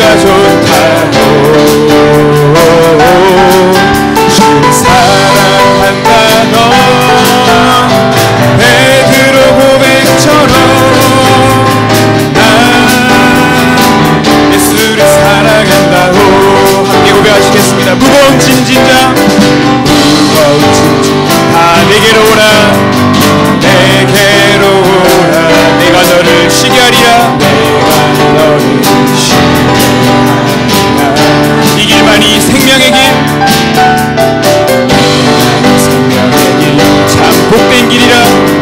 예수가 좋다고 주를 사랑한다 너 베드로 고백처럼 난 예수를 사랑한다고 함께 고백하시겠습니다. 무거운 짐진 자 다 내게로 오라 내게로 오라 내가 너를 쉬게 하리라 내가 너를 쉬게 하리라 이 길만이 생명의 길 생명의 길 참 복된 길이라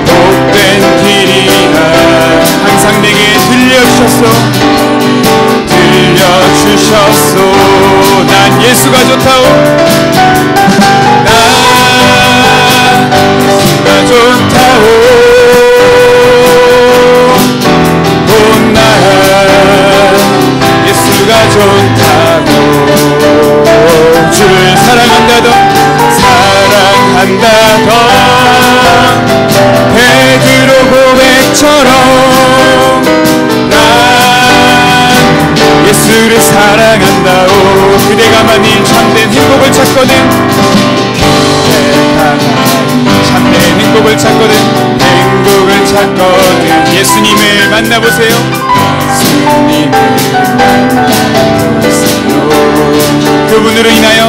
복된 길이라 항상 내게 들려주셨소 들려주셨소 난 예수가 좋다오 예수가 좋다오 온 날 예수가 좋다고 주를 사랑한다던 베드로 고백처럼 난 예수를 사랑한다오 그대가 만일 참된 행복을 찾거든 참된 행복을 찾거든 행복을 찾거든 예수님을 만나보세요 예수님을 만나보세요 그분으로 인하여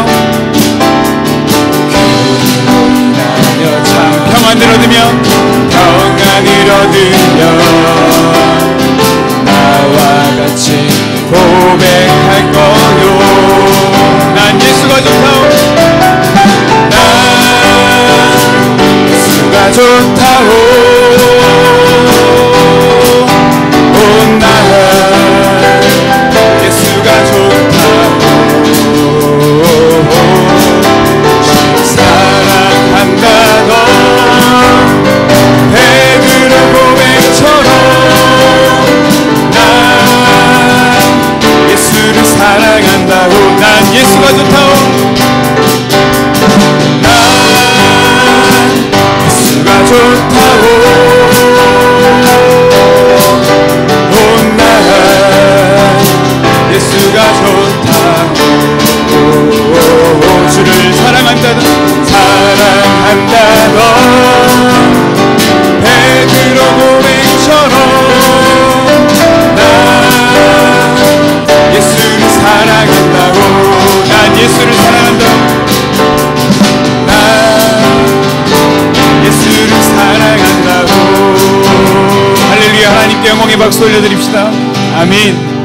참 평안을 얻으며 나와 같이 고백할 거요 난 예수가 좋다오 난 예수가 좋다오 온 날 예수가 좋다오 사랑한다 너 베드로 고백처럼 난 예수를 사랑한다고 난 예수가 좋다오 난 예수가 좋다오 온 날 예수가 좋다고 주를 사랑한다 너 베드로 고백처럼 난 예수를 사랑한다고 난 예수를 사랑한다 난 예수를 사랑한다고 할렐루야 하나님께 영광의 박수 올려드립시다. 아멘.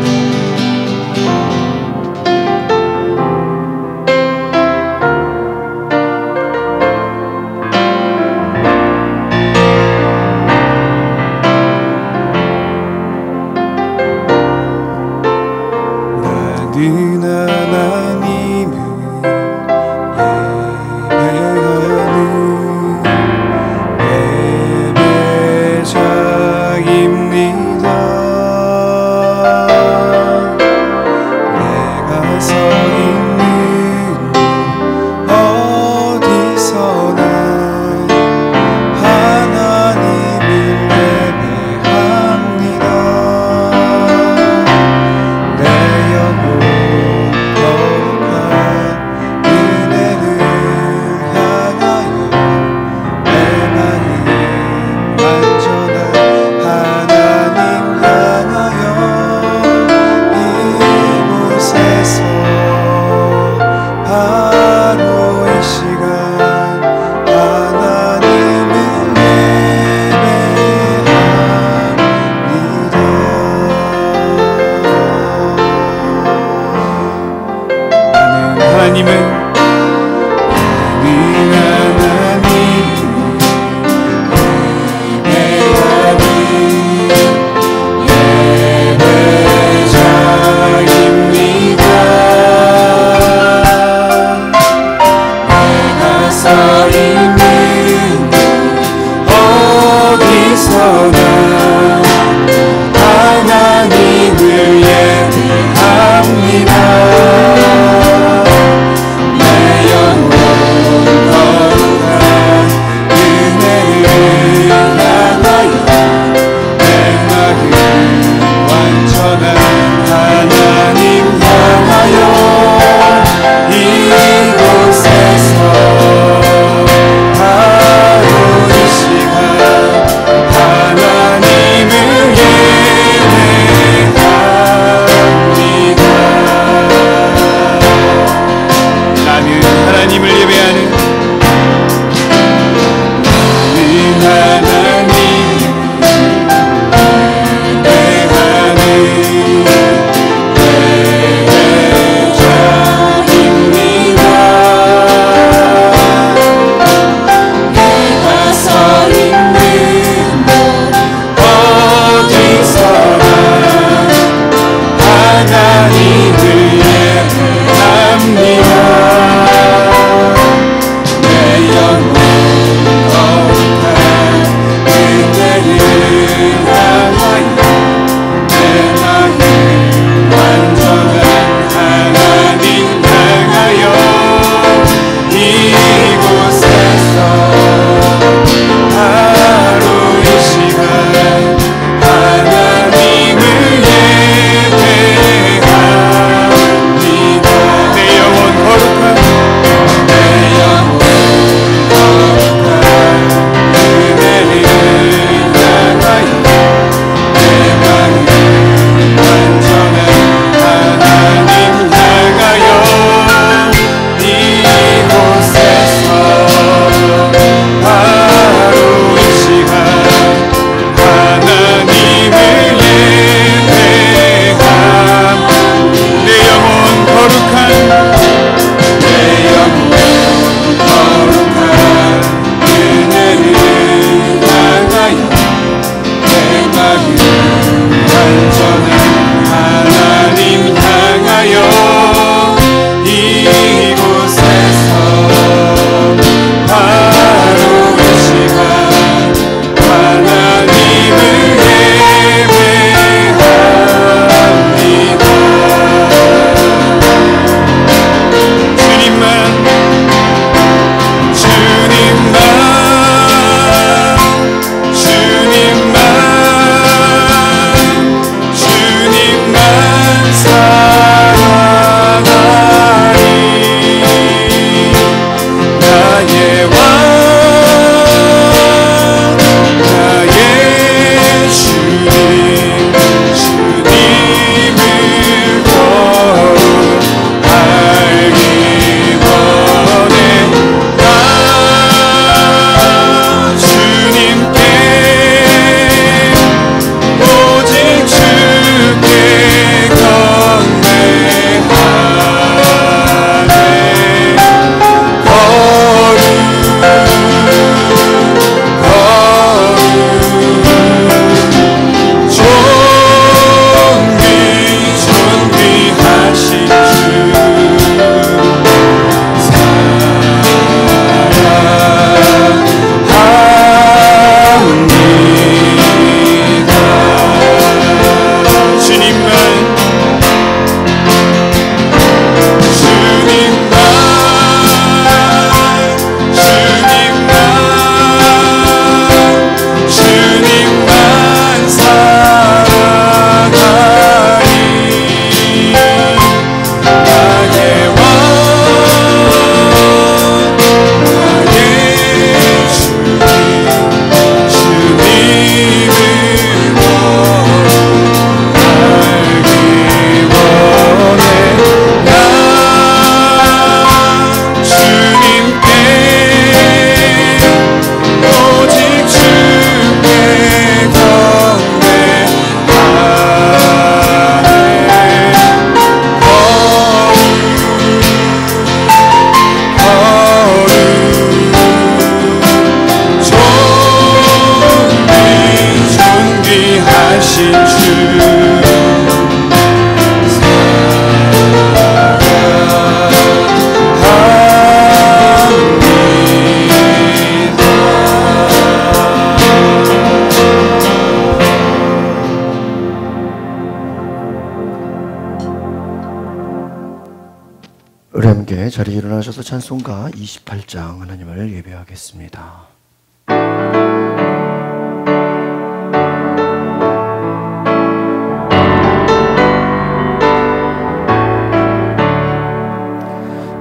우리 함께 자리에 일어나셔서 찬송가 28장 하나님을 예배하겠습니다.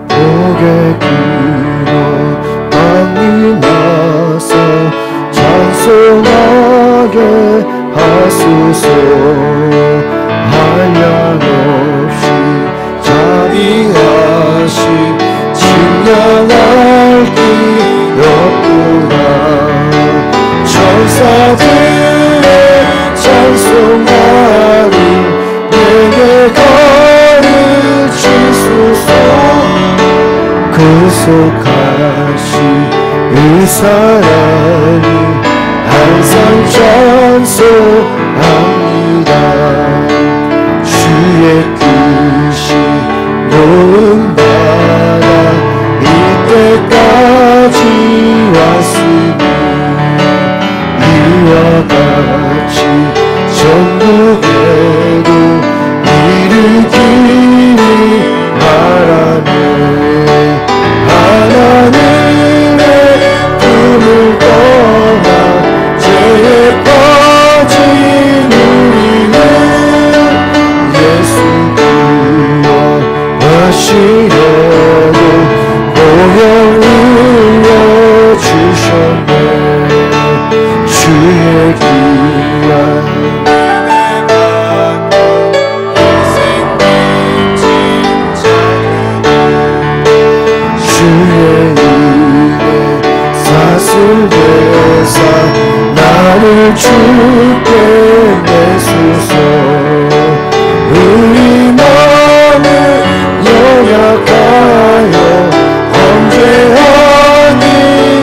고개 들어 땅이 나서 찬송하게 하소서. 한량 없이 자비하신 측량할 길 없구나. 천사들의 찬송하니 내게 가르치소서. 구속하신 의사라니 항상 찬송합니다. 주의 크신 말하네. 하나님의 품을 떠나 죄에 빠진 우리는 예수 구원하시려고 보혈 흘려주셨네. 주의 귀한 주의 은혜 사슬대사 나를 주께 내소서. 우리 마음을 연약하여 범죄하기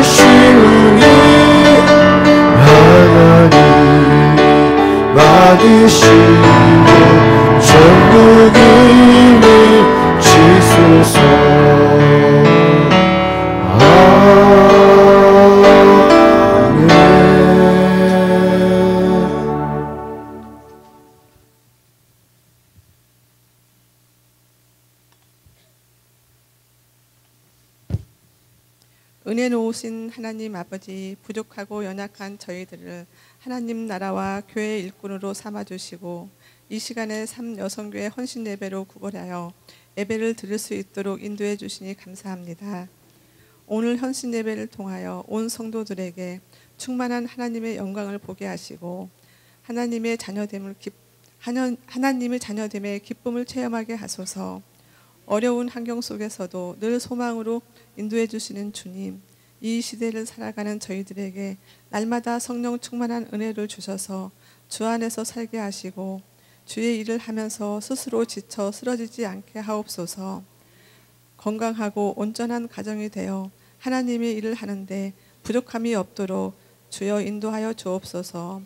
쉬우니 하나님 받으시고 전국임을 지소서. 은혜 놓으신 하나님 아버지, 부족하고 연약한 저희들을 하나님 나라와 교회 일꾼으로 삼아주시고 이 시간에 삼여성교회 헌신 예배로 구별하여 예배를 드릴 수 있도록 인도해 주시니 감사합니다. 오늘 헌신 예배를 통하여 온 성도들에게 충만한 하나님의 영광을 보게 하시고 하나님의 자녀됨의 기쁨을 체험하게 하소서. 어려운 환경 속에서도 늘 소망으로 인도해 주시는 주님, 이 시대를 살아가는 저희들에게 날마다 성령 충만한 은혜를 주셔서 주 안에서 살게 하시고 주의 일을 하면서 스스로 지쳐 쓰러지지 않게 하옵소서. 건강하고 온전한 가정이 되어 하나님의 일을 하는데 부족함이 없도록 주여 인도하여 주옵소서.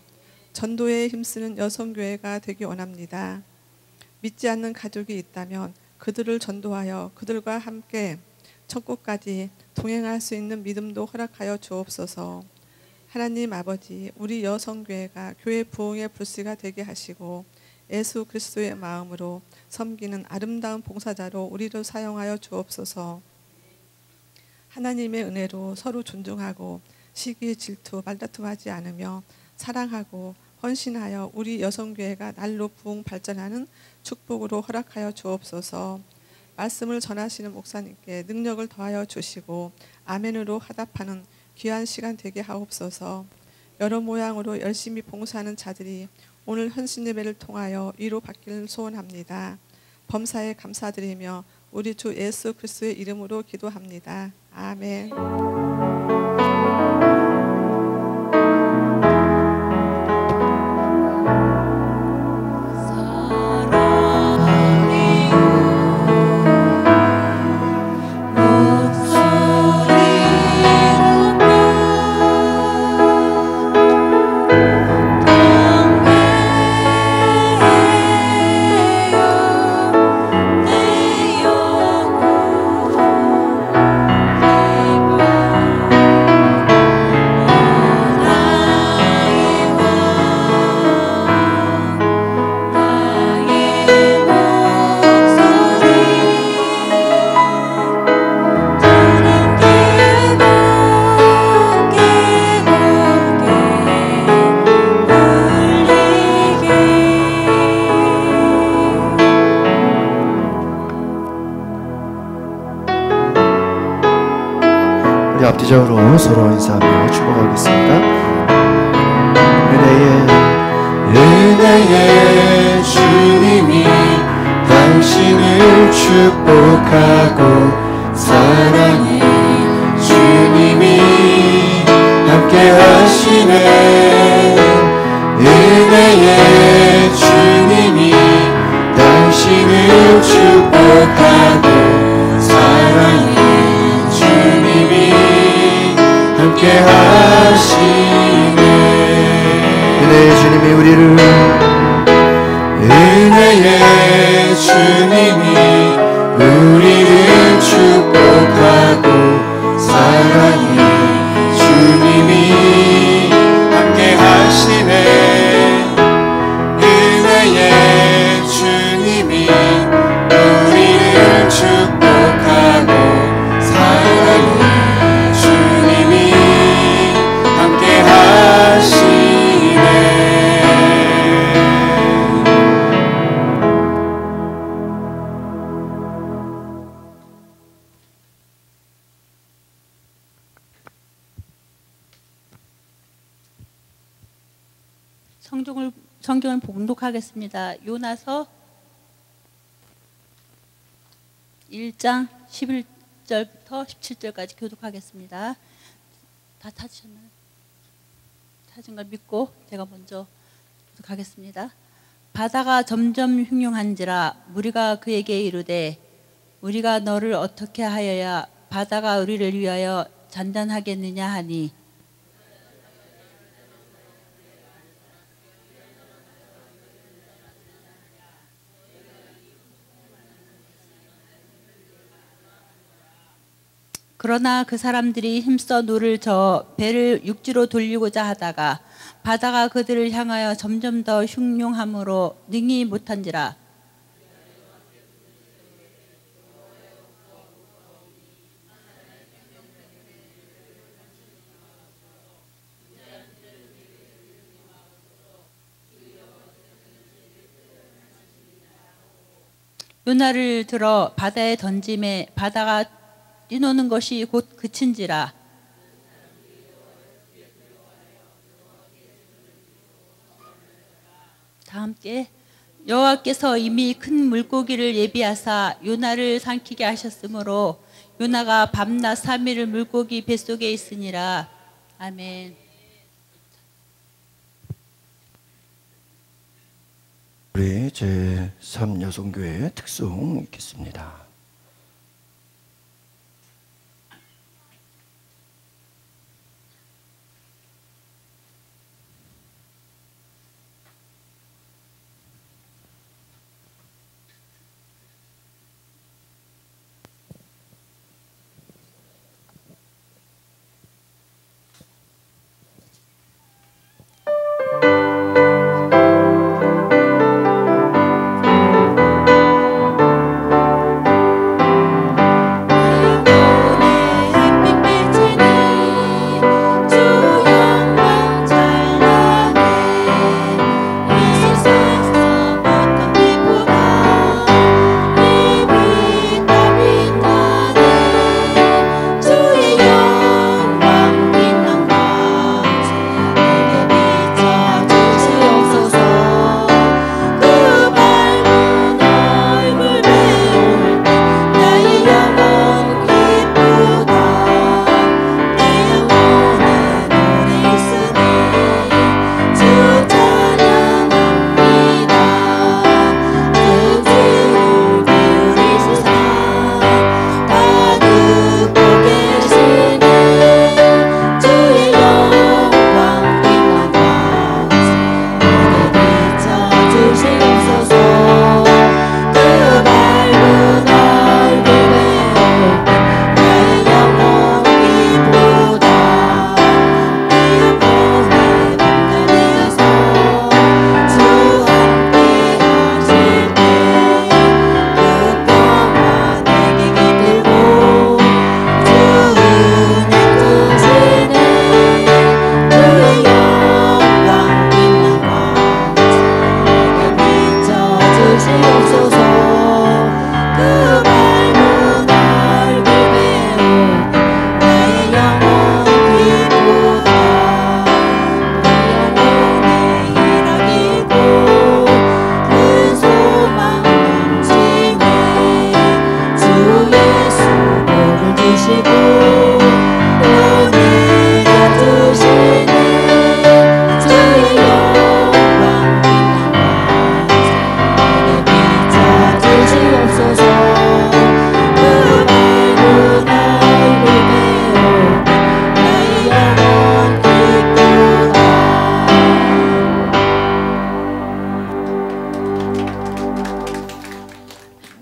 전도에 힘쓰는 여성교회가 되기 원합니다. 믿지 않는 가족이 있다면 그들을 전도하여 그들과 함께 천국까지 동행할 수 있는 믿음도 허락하여 주옵소서. 하나님 아버지, 우리 여성교회가 교회 부흥의 불씨가 되게 하시고 예수 그리스도의 마음으로 섬기는 아름다운 봉사자로 우리를 사용하여 주옵소서. 하나님의 은혜로 서로 존중하고 시기 질투 말다툼하지 않으며 사랑하고 헌신하여 우리 여성교회가 날로 부흥 발전하는 축복으로 허락하여 주옵소서. 말씀을 전하시는 목사님께 능력을 더하여 주시고 아멘으로 화답하는 귀한 시간 되게 하옵소서. 여러 모양으로 열심히 봉사하는 자들이 오늘 헌신 예배를 통하여 위로받기를 소원합니다. 범사에 감사드리며 우리 주 예수 그리스도의 이름으로 기도합니다. 아멘. 앞뒤적으로 서로 인사하며 축복하겠습니다. 은혜의 주님이 당신을 축복하고 사랑의 주님이 함께 하시네. 은혜의 주님이 당신을 축복하고 사랑의 주님이 함께 하시네. 은혜의 주님이 은혜의 주님이 우리를 축복하고 사랑의 주님이 함께 하시네. 은혜의 주님이 성경을 봉독하겠습니다. 요나서 1장 11절부터 17절까지 교독하겠습니다. 다 찾으셨나요? 찾은 걸 믿고 제가 먼저 교독하겠습니다. 바다가 점점 흉흉한지라 무리가 그에게 이르되 우리가 너를 어떻게 하여야 바다가 우리를 위하여 잔잔하겠느냐 하니 그러나 그 사람들이 힘써 노를 저어 배를 육지로 돌리고자 하다가 바다가 그들을 향하여 점점 더 흉흉함으로 능히 못한지라. 요나를 들어 바다에 던짐에 바다가 뛰노는 것이 곧 그친지라. 다 함께 여호와께서 이미 큰 물고기를 예비하사 요나를 삼키게 하셨으므로 요나가 밤낮 3일을 물고기 뱃속에 있으니라. 아멘. 우리 제3여성교회 특송 읽겠습니다.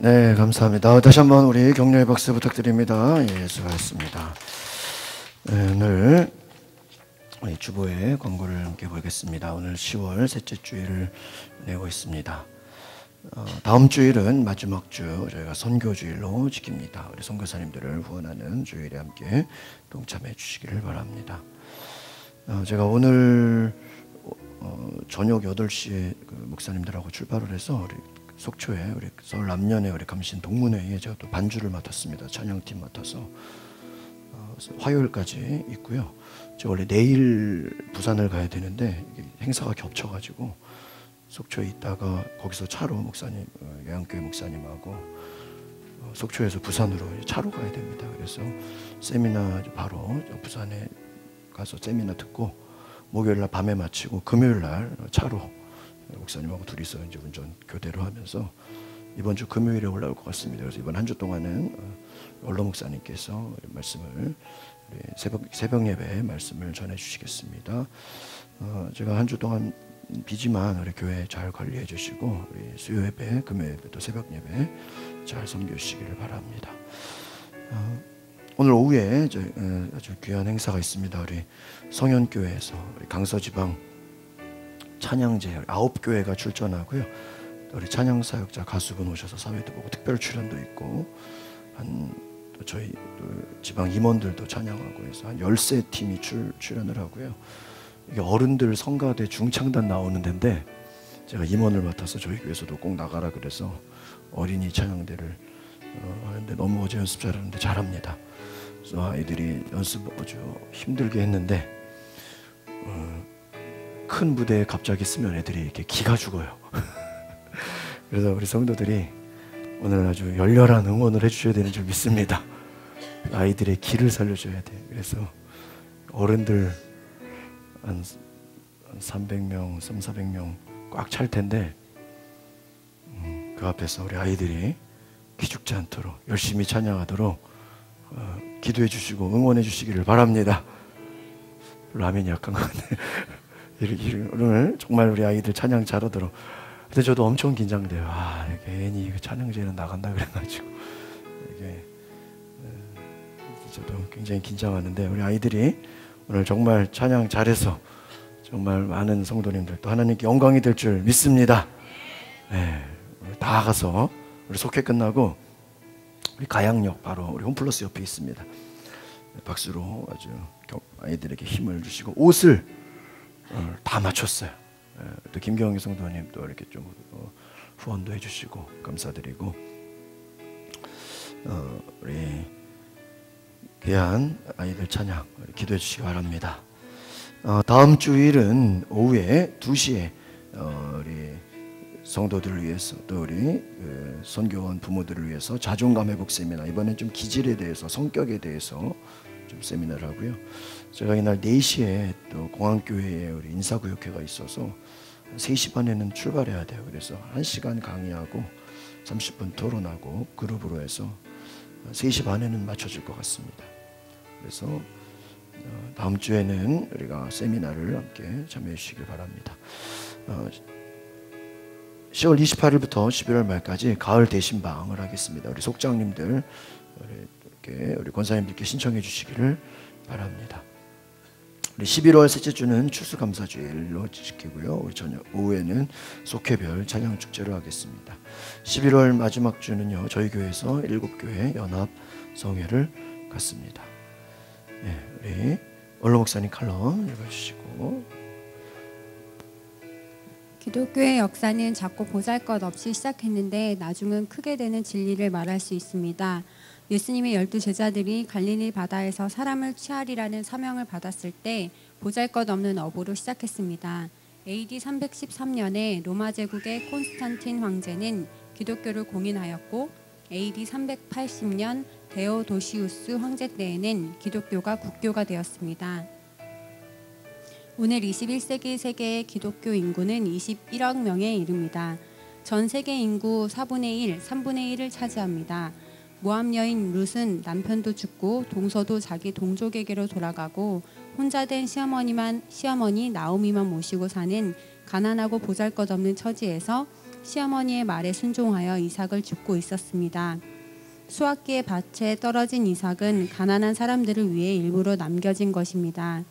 네, 감사합니다. 다시 한번 우리 격려의 박수 부탁드립니다. 예, 수고하셨습니다. 네, 오늘 우리 주보의 광고를 함께 보겠습니다. 오늘 10월 셋째 주일을 내고 있습니다. 다음 주일은 마지막 주 저희가 선교주일로 지킵니다. 우리 선교사님들을 후원하는 주일에 함께 동참해 주시기를 바랍니다. 제가 오늘 저녁 8시에 그 목사님들하고 출발을 해서 우리 속초에 우리 서울 남년에 우리 감신 동문회에 제가 또 반주를 맡았습니다. 찬양팀 맡아서 화요일까지 있고요. 저 원래 내일 부산을 가야 되는데 행사가 겹쳐가지고 속초에 있다가 거기서 차로 목사님, 예안교회 목사님하고 속초에서 부산으로 차로 가야 됩니다. 그래서 세미나 바로 부산에 가서 세미나 듣고 목요일 날 밤에 마치고 금요일 날 차로 목사님하고 둘이서 이제 운전 교대로 하면서 이번 주 금요일에 올라올 것 같습니다. 그래서 이번 한 주 동안은 원로 목사님께서 말씀을 새벽 예배 말씀을 전해 주시겠습니다. 제가 한 주 동안 비지만 우리 교회 잘 관리해 주시고 우리 수요 예배, 금요 예배 또 새벽 예배 잘 섬겨 주시기를 바랍니다. 오늘 오후에 아주 귀한 행사가 있습니다. 우리 성현교회에서 우리 강서지방 찬양제 9교회가 출전하고요. 우리 찬양사역자 가수분 오셔서 사회도 보고 특별 출연도 있고 또 저희 또 지방 임원들도 찬양하고 해서 한 13팀이 출연을 하고요. 이게 어른들 성가대 중창단 나오는 데인데 제가 임원을 맡아서 저희 교회에서도 꼭 나가라 그래서 어린이 찬양대를 하는데 너무 어제 연습 잘하는데 잘합니다. 그래서 아이들이 연습 아주 힘들게 했는데 큰 무대에 갑자기 쓰면 애들이 이렇게 기가 죽어요. 그래서 우리 성도들이 오늘 아주 열렬한 응원을 해주셔야 되는 줄 믿습니다. 아이들의 기를 살려줘야 돼. 그래서 어른들 한 300명, 300~400명 꽉 찰 텐데 그 앞에서 우리 아이들이 기죽지 않도록 열심히 찬양하도록 기도해 주시고 응원해 주시기를 바랍니다. 라면이 약한 것 같네. 오늘 정말 우리 아이들 찬양 잘하도록. 근데 저도 엄청 긴장돼요. 괜히 찬양제는 나간다 그래가지고 이게 저도 굉장히 긴장하는데 우리 아이들이 오늘 정말 찬양 잘해서 정말 많은 성도님들 또 하나님께 영광이 될 줄 믿습니다. 네, 다 가서 우리 속회 끝나고 우리 가양역 바로 우리 홈플러스 옆에 있습니다. 박수로 아주 아이들에게 힘을 주시고 옷을 다 맞췄어요. 또 김경희 성도님 또 이렇게 좀 후원도 해주시고 감사드리고 우리 귀한 아이들 찬양 기도해 주시기 바랍니다. 다음 주일은 오후에 2시에 우리 성도들을 위해서 또 우리 선교원 부모들을 위해서 자존감 회복 세미나, 이번엔 좀 기질에 대해서 성격에 대해서 좀 세미나를 하고요. 제가 이날 4시에 또 공항교회에 우리 인사구역회가 있어서 3시 반에는 출발해야 돼요. 그래서 1시간 강의하고 30분 토론하고 그룹으로 해서 3시 반에는 맞춰질 것 같습니다. 그래서 다음 주에는 우리가 세미나를 함께 참여해 주시길 바랍니다. 10월 28일부터 11월 말까지 가을 대신방을 하겠습니다. 우리 속장님들 우리 권사님들께 신청해 주시기를 바랍니다. 우리 11월 셋째 주는 추수감사주일로 지키고요. 우리 저녁 오후에는 속회별 찬양축제를 하겠습니다. 11월 마지막 주는요, 저희 교회에서 7교회 연합 성회를 갖습니다. 네, 우리 원로 목사님 칼럼 읽어주시고. 기독교의 역사는 작고 보잘것없이 시작했는데 나중은 크게 되는 진리를 말할 수 있습니다. 예수님의 12제자들이 갈릴리 바다에서 사람을 취하리라는 사명을 받았을 때 보잘것없는 어부로 시작했습니다. AD 313년에 로마 제국의 콘스탄틴 황제는 기독교를 공인하였고 AD 380년 데오도시우스 황제 때에는 기독교가 국교가 되었습니다. 오늘 21세기 세계의 기독교 인구는 21억 명에 이릅니다. 전 세계 인구 4분의 1, 3분의 1을 차지합니다. 모함 여인 룻은 남편도 죽고 동서도 자기 동족에게로 돌아가고 혼자 된 시어머니 나오미만 모시고 사는 가난하고 보잘것없는 처지에서 시어머니의 말에 순종하여 이삭을 줍고 있었습니다. 수확기의 밭에 떨어진 이삭은 가난한 사람들을 위해 일부러 남겨진 것입니다.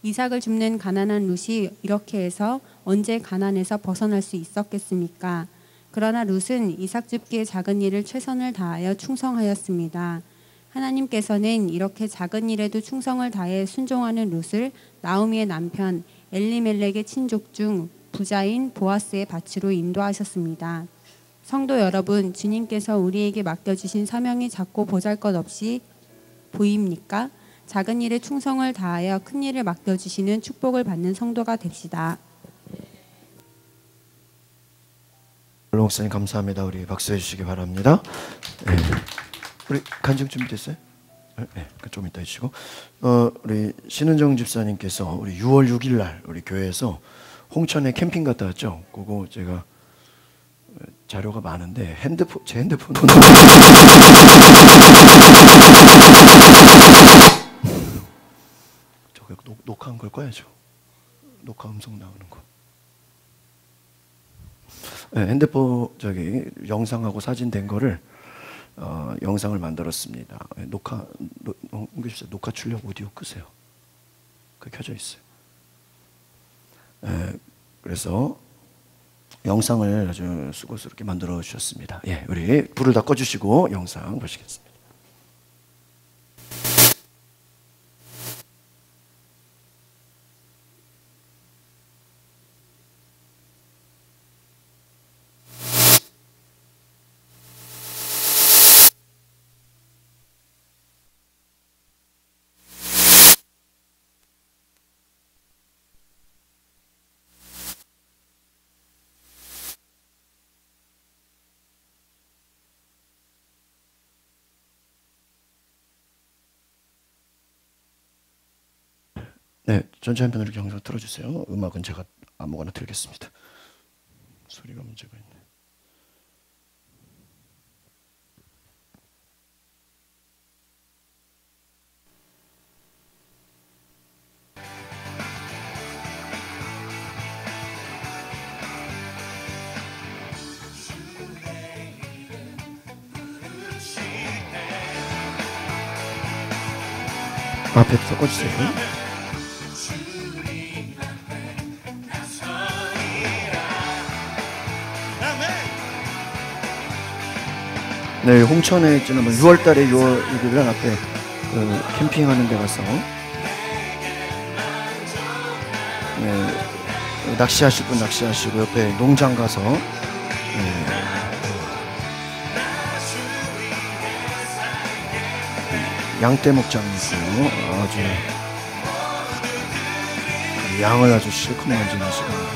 이삭을 줍는 가난한 룻이 이렇게 해서 언제 가난에서 벗어날 수 있었겠습니까? 그러나 룻은 이삭 줍기의 작은 일을 최선을 다하여 충성하였습니다. 하나님께서는 이렇게 작은 일에도 충성을 다해 순종하는 룻을 나오미의 남편 엘리멜렉의 친족 중 부자인 보아스의 밭으로 인도하셨습니다. 성도 여러분, 주님께서 우리에게 맡겨주신 사명이 작고 보잘것없이 보입니까? 작은 일에 충성을 다하여 큰 일을 맡겨주시는 축복을 받는 성도가 됩시다. 목사님 감사합니다. 우리 박수해 주시기 바랍니다. 네. 우리 간증 준비됐어요? 네, 좀 이따 해주시고 우리 신은정 집사님께서 우리 6월 6일 날 우리 교회에서 홍천에 캠핑 갔다 왔죠. 그거 제가 자료가 많은데 제 핸드폰 저거 녹화한 걸 꺼야죠. 녹화 음성 나오는 거. 네, 핸드폰 저기 영상하고 사진 된 거를 영상을 만들었습니다. 녹화 출력 오디오 끄세요. 그 켜져 있어요. 그래서 영상을 아주 수고스럽게 만들어 주셨습니다. 예, 우리 불을 다 꺼주시고 영상 보시겠습니다. 네, 전체 한편으로 이렇게 영상 틀어주세요. 음악은 제가 아무거나 틀겠습니다. 소리가 문제가 있네. 앞에부터 꺼주세요. 네, 홍천에 지난번 6월달에 6월 6일 날 앞에 캠핑하는 데 가서 낚시하실 분 낚시하시고 옆에 농장 가서 양떼 목장 있고 아주 양을 아주 실컷 만지는 시간이었습니다.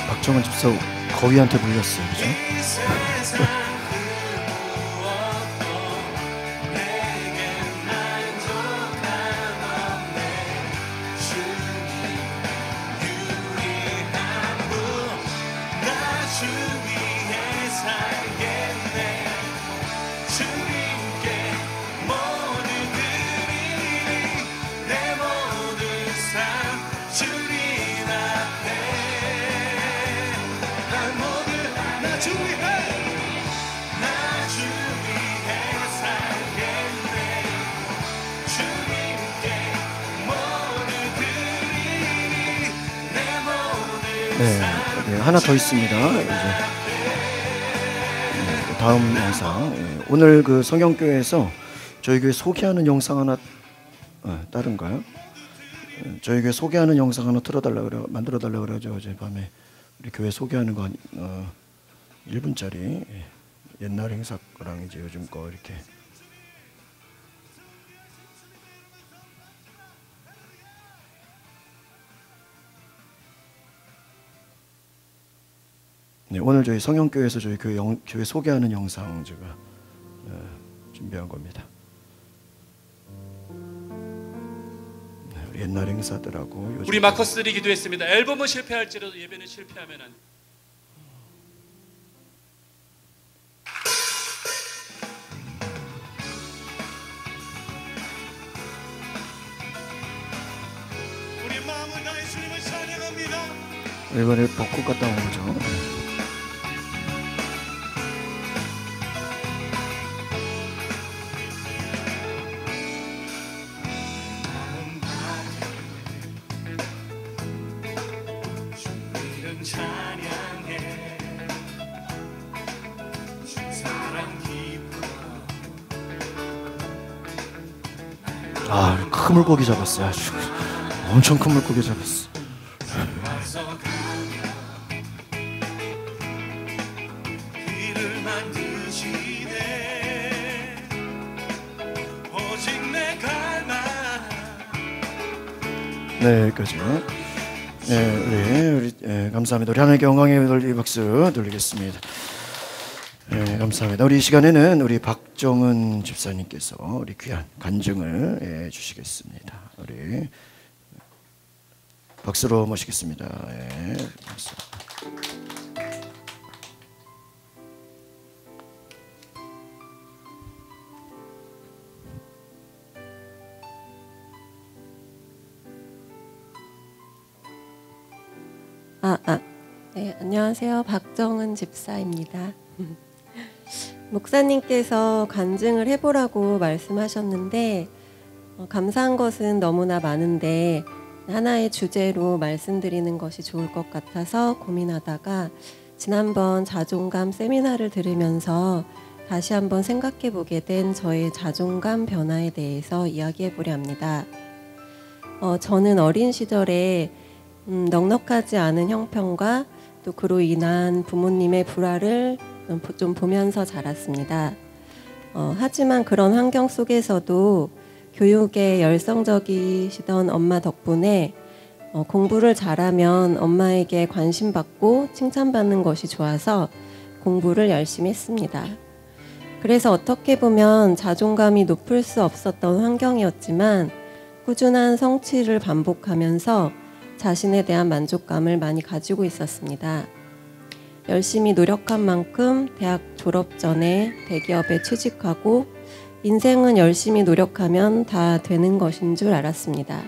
박정은 집사 거위한테 물렸어요, 그죠? 네, 하나 더 있습니다. 이제 다음 영상. 오늘 그 성경교회에서 저희 교회 소개하는 영상 하나 다른가요? 저희 교회 소개하는 영상 하나 만들어 달라고 그러죠. 어젯밤에 우리 교회 소개하는 거 1분짜리 옛날 행사 거랑 이제 요즘 거 이렇게. 네, 오늘 저희 성형교회에서 저희 교회 소개하는 영상 제가 준비한 겁니다. 네, 우리 옛날 행사들하고 요즘 우리 마커스들이 기도했습니다. 앨범은 실패할지라도 예배는 실패하면 안 돼. 우리 마음을 다해 주님을 찬양합니다. 이번에 벚꽃 갔다 온 거죠. 아, 큰 물고기 잡았어요. 아주 엄청 큰 물고기 잡았어. 길을 만드시네 오직 내가 나 네, 여기까지. 네, 우리 감사합니다. 우리 하나님께 영광의 돌리 박수 돌리겠습니다. 네, 감사합니다. 우리 이 시간에는 우리 박정은 집사님께서 우리 귀한 간증을 주시겠습니다. 우리 박수로 모시겠습니다. 네, 박수. 네, 안녕하세요. 박정은 집사입니다. 목사님께서 간증을 해보라고 말씀하셨는데 감사한 것은 너무나 많은데 하나의 주제로 말씀드리는 것이 좋을 것 같아서 고민하다가 지난번 자존감 세미나를 들으면서 다시 한번 생각해 보게 된 저의 자존감 변화에 대해서 이야기해 보려 합니다. 저는 어린 시절에 넉넉하지 않은 형편과 또 그로 인한 부모님의 불화를 좀 보면서 자랐습니다. 하지만 그런 환경 속에서도 교육에 열성적이시던 엄마 덕분에 공부를 잘하면 엄마에게 관심받고 칭찬받는 것이 좋아서 공부를 열심히 했습니다. 그래서 어떻게 보면 자존감이 높을 수 없었던 환경이었지만 꾸준한 성취를 반복하면서 자신에 대한 만족감을 많이 가지고 있었습니다. 열심히 노력한 만큼 대학 졸업 전에 대기업에 취직하고 인생은 열심히 노력하면 다 되는 것인 줄 알았습니다.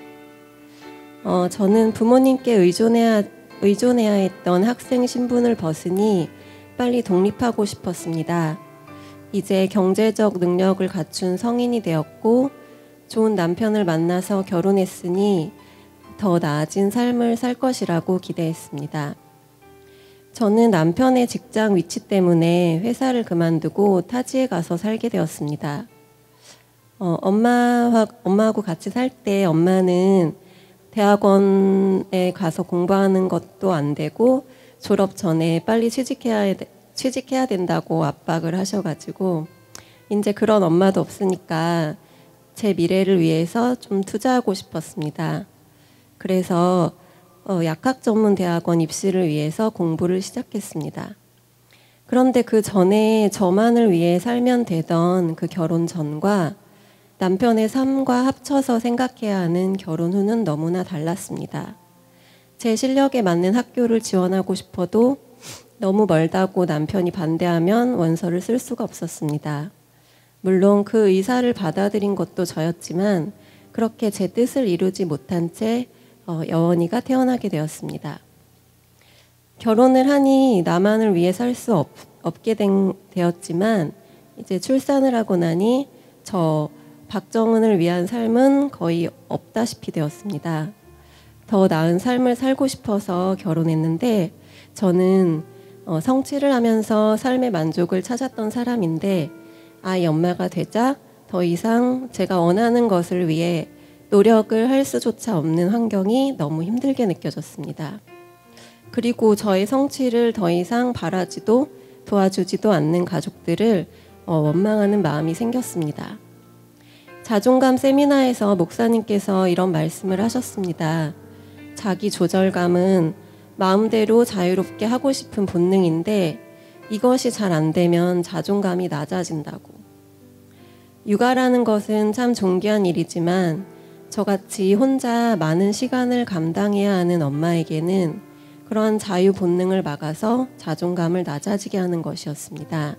저는 부모님께 의존해야 했던 학생 신분을 벗으니 빨리 독립하고 싶었습니다. 이제 경제적 능력을 갖춘 성인이 되었고 좋은 남편을 만나서 결혼했으니 더 나아진 삶을 살 것이라고 기대했습니다. 저는 남편의 직장 위치 때문에 회사를 그만두고 타지에 가서 살게 되었습니다. 엄마하고 같이 살 때 엄마는 대학원에 가서 공부하는 것도 안 되고 졸업 전에 빨리 취직해야 된다고 압박을 하셔가지고 이제 그런 엄마도 없으니까 제 미래를 위해서 좀 투자하고 싶었습니다. 그래서 약학전문대학원 입시를 위해서 공부를 시작했습니다. 그런데 그 전에 저만을 위해 살면 되던 그 결혼 전과 남편의 삶과 합쳐서 생각해야 하는 결혼 후는 너무나 달랐습니다. 제 실력에 맞는 학교를 지원하고 싶어도 너무 멀다고 남편이 반대하면 원서를 쓸 수가 없었습니다. 물론 그 의사를 받아들인 것도 저였지만 그렇게 제 뜻을 이루지 못한 채 여원이가 태어나게 되었습니다. 결혼을 하니 나만을 위해 살 수 없게 되었지만 이제 출산을 하고 나니 저 박정은을 위한 삶은 거의 없다시피 되었습니다. 더 나은 삶을 살고 싶어서 결혼했는데 저는 성취를 하면서 삶의 만족을 찾았던 사람인데 아이 엄마가 되자 더 이상 제가 원하는 것을 위해 노력을 할 수조차 없는 환경이 너무 힘들게 느껴졌습니다. 그리고 저의 성취를 더 이상 바라지도 도와주지도 않는 가족들을 원망하는 마음이 생겼습니다. 자존감 세미나에서 목사님께서 이런 말씀을 하셨습니다. 자기 조절감은 마음대로 자유롭게 하고 싶은 본능인데 이것이 잘 안 되면 자존감이 낮아진다고. 육아라는 것은 참 존귀한 일이지만 저같이 혼자 많은 시간을 감당해야 하는 엄마에게는 그런 자유 본능을 막아서 자존감을 낮아지게 하는 것이었습니다.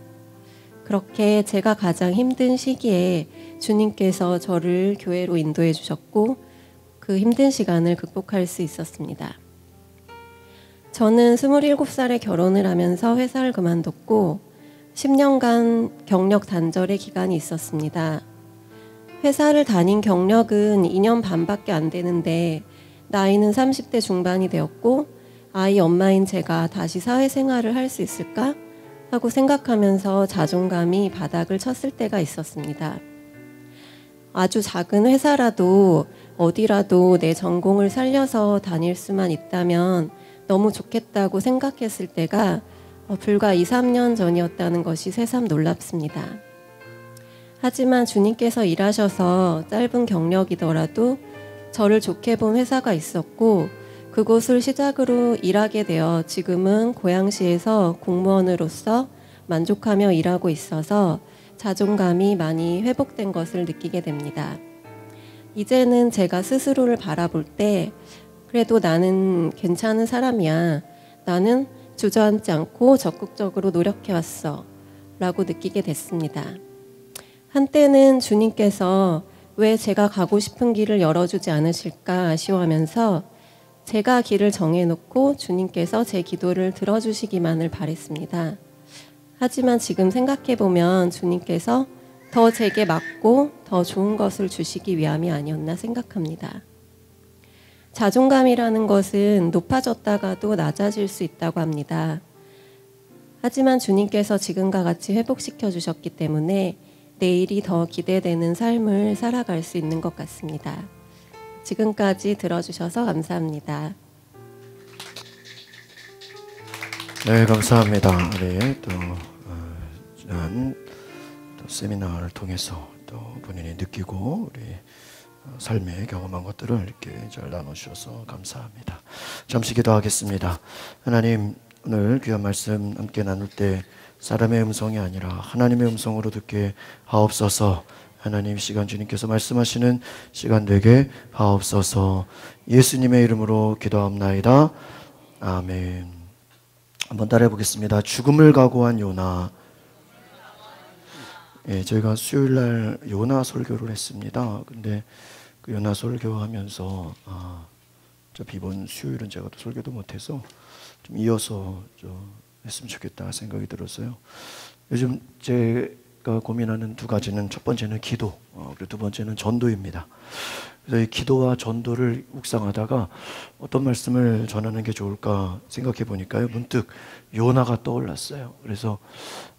그렇게 제가 가장 힘든 시기에 주님께서 저를 교회로 인도해 주셨고 그 힘든 시간을 극복할 수 있었습니다. 저는 27살에 결혼을 하면서 회사를 그만뒀고 10년간 경력 단절의 기간이 있었습니다. 회사를 다닌 경력은 2년 반밖에 안 되는데 나이는 30대 중반이 되었고 아이 엄마인 제가 다시 사회생활을 할 수 있을까 하고 생각하면서 자존감이 바닥을 쳤을 때가 있었습니다. 아주 작은 회사라도 어디라도 내 전공을 살려서 다닐 수만 있다면 너무 좋겠다고 생각했을 때가 불과 2, 3년 전이었다는 것이 새삼 놀랍습니다. 하지만 주님께서 일하셔서 짧은 경력이더라도 저를 좋게 본 회사가 있었고 그곳을 시작으로 일하게 되어 지금은 고양시에서 공무원으로서 만족하며 일하고 있어서 자존감이 많이 회복된 것을 느끼게 됩니다. 이제는 제가 스스로를 바라볼 때 그래도 나는 괜찮은 사람이야. 나는 주저앉지 않고 적극적으로 노력해왔어. 라고 느끼게 됐습니다. 한때는 주님께서 왜 제가 가고 싶은 길을 열어주지 않으실까 아쉬워하면서 제가 길을 정해놓고 주님께서 제 기도를 들어주시기만을 바랬습니다. 하지만 지금 생각해보면 주님께서 더 제게 맞고 더 좋은 것을 주시기 위함이 아니었나 생각합니다. 자존감이라는 것은 높아졌다가도 낮아질 수 있다고 합니다. 하지만 주님께서 지금과 같이 회복시켜 주셨기 때문에 내일이 더 기대되는 삶을 살아갈 수 있는 것 같습니다. 지금까지 들어주셔서 감사합니다. 네, 감사합니다. 우리 또 지난 세미나를 통해서 또 본인이 느끼고 우리 삶에 경험한 것들을 이렇게 잘 나눠주셔서 감사합니다. 잠시 기도하겠습니다. 하나님, 오늘 귀한 말씀 함께 나눌 때 사람의 음성이 아니라 하나님의 음성으로 듣게 하옵소서. 하나님, 시간 주님께서 말씀하시는 시간 되게 하옵소서. 예수님의 이름으로 기도합나이다. 아멘. 한번 따라해 보겠습니다. 죽음을 각오한 요나. 예, 저희가 수요일날 요나 설교를 했습니다. 근데 그 요나 설교하면서 이번 수요일은 제가 또 설교도 못해서 좀 이어서 좀 했으면 좋겠다 생각이 들었어요. 요즘 제가 고민하는 두 가지는, 첫 번째는 기도, 그리고 두 번째는 전도입니다. 그래서 이 기도와 전도를 묵상하다가 어떤 말씀을 전하는 게 좋을까 생각해 보니까요, 문득 요나가 떠올랐어요. 그래서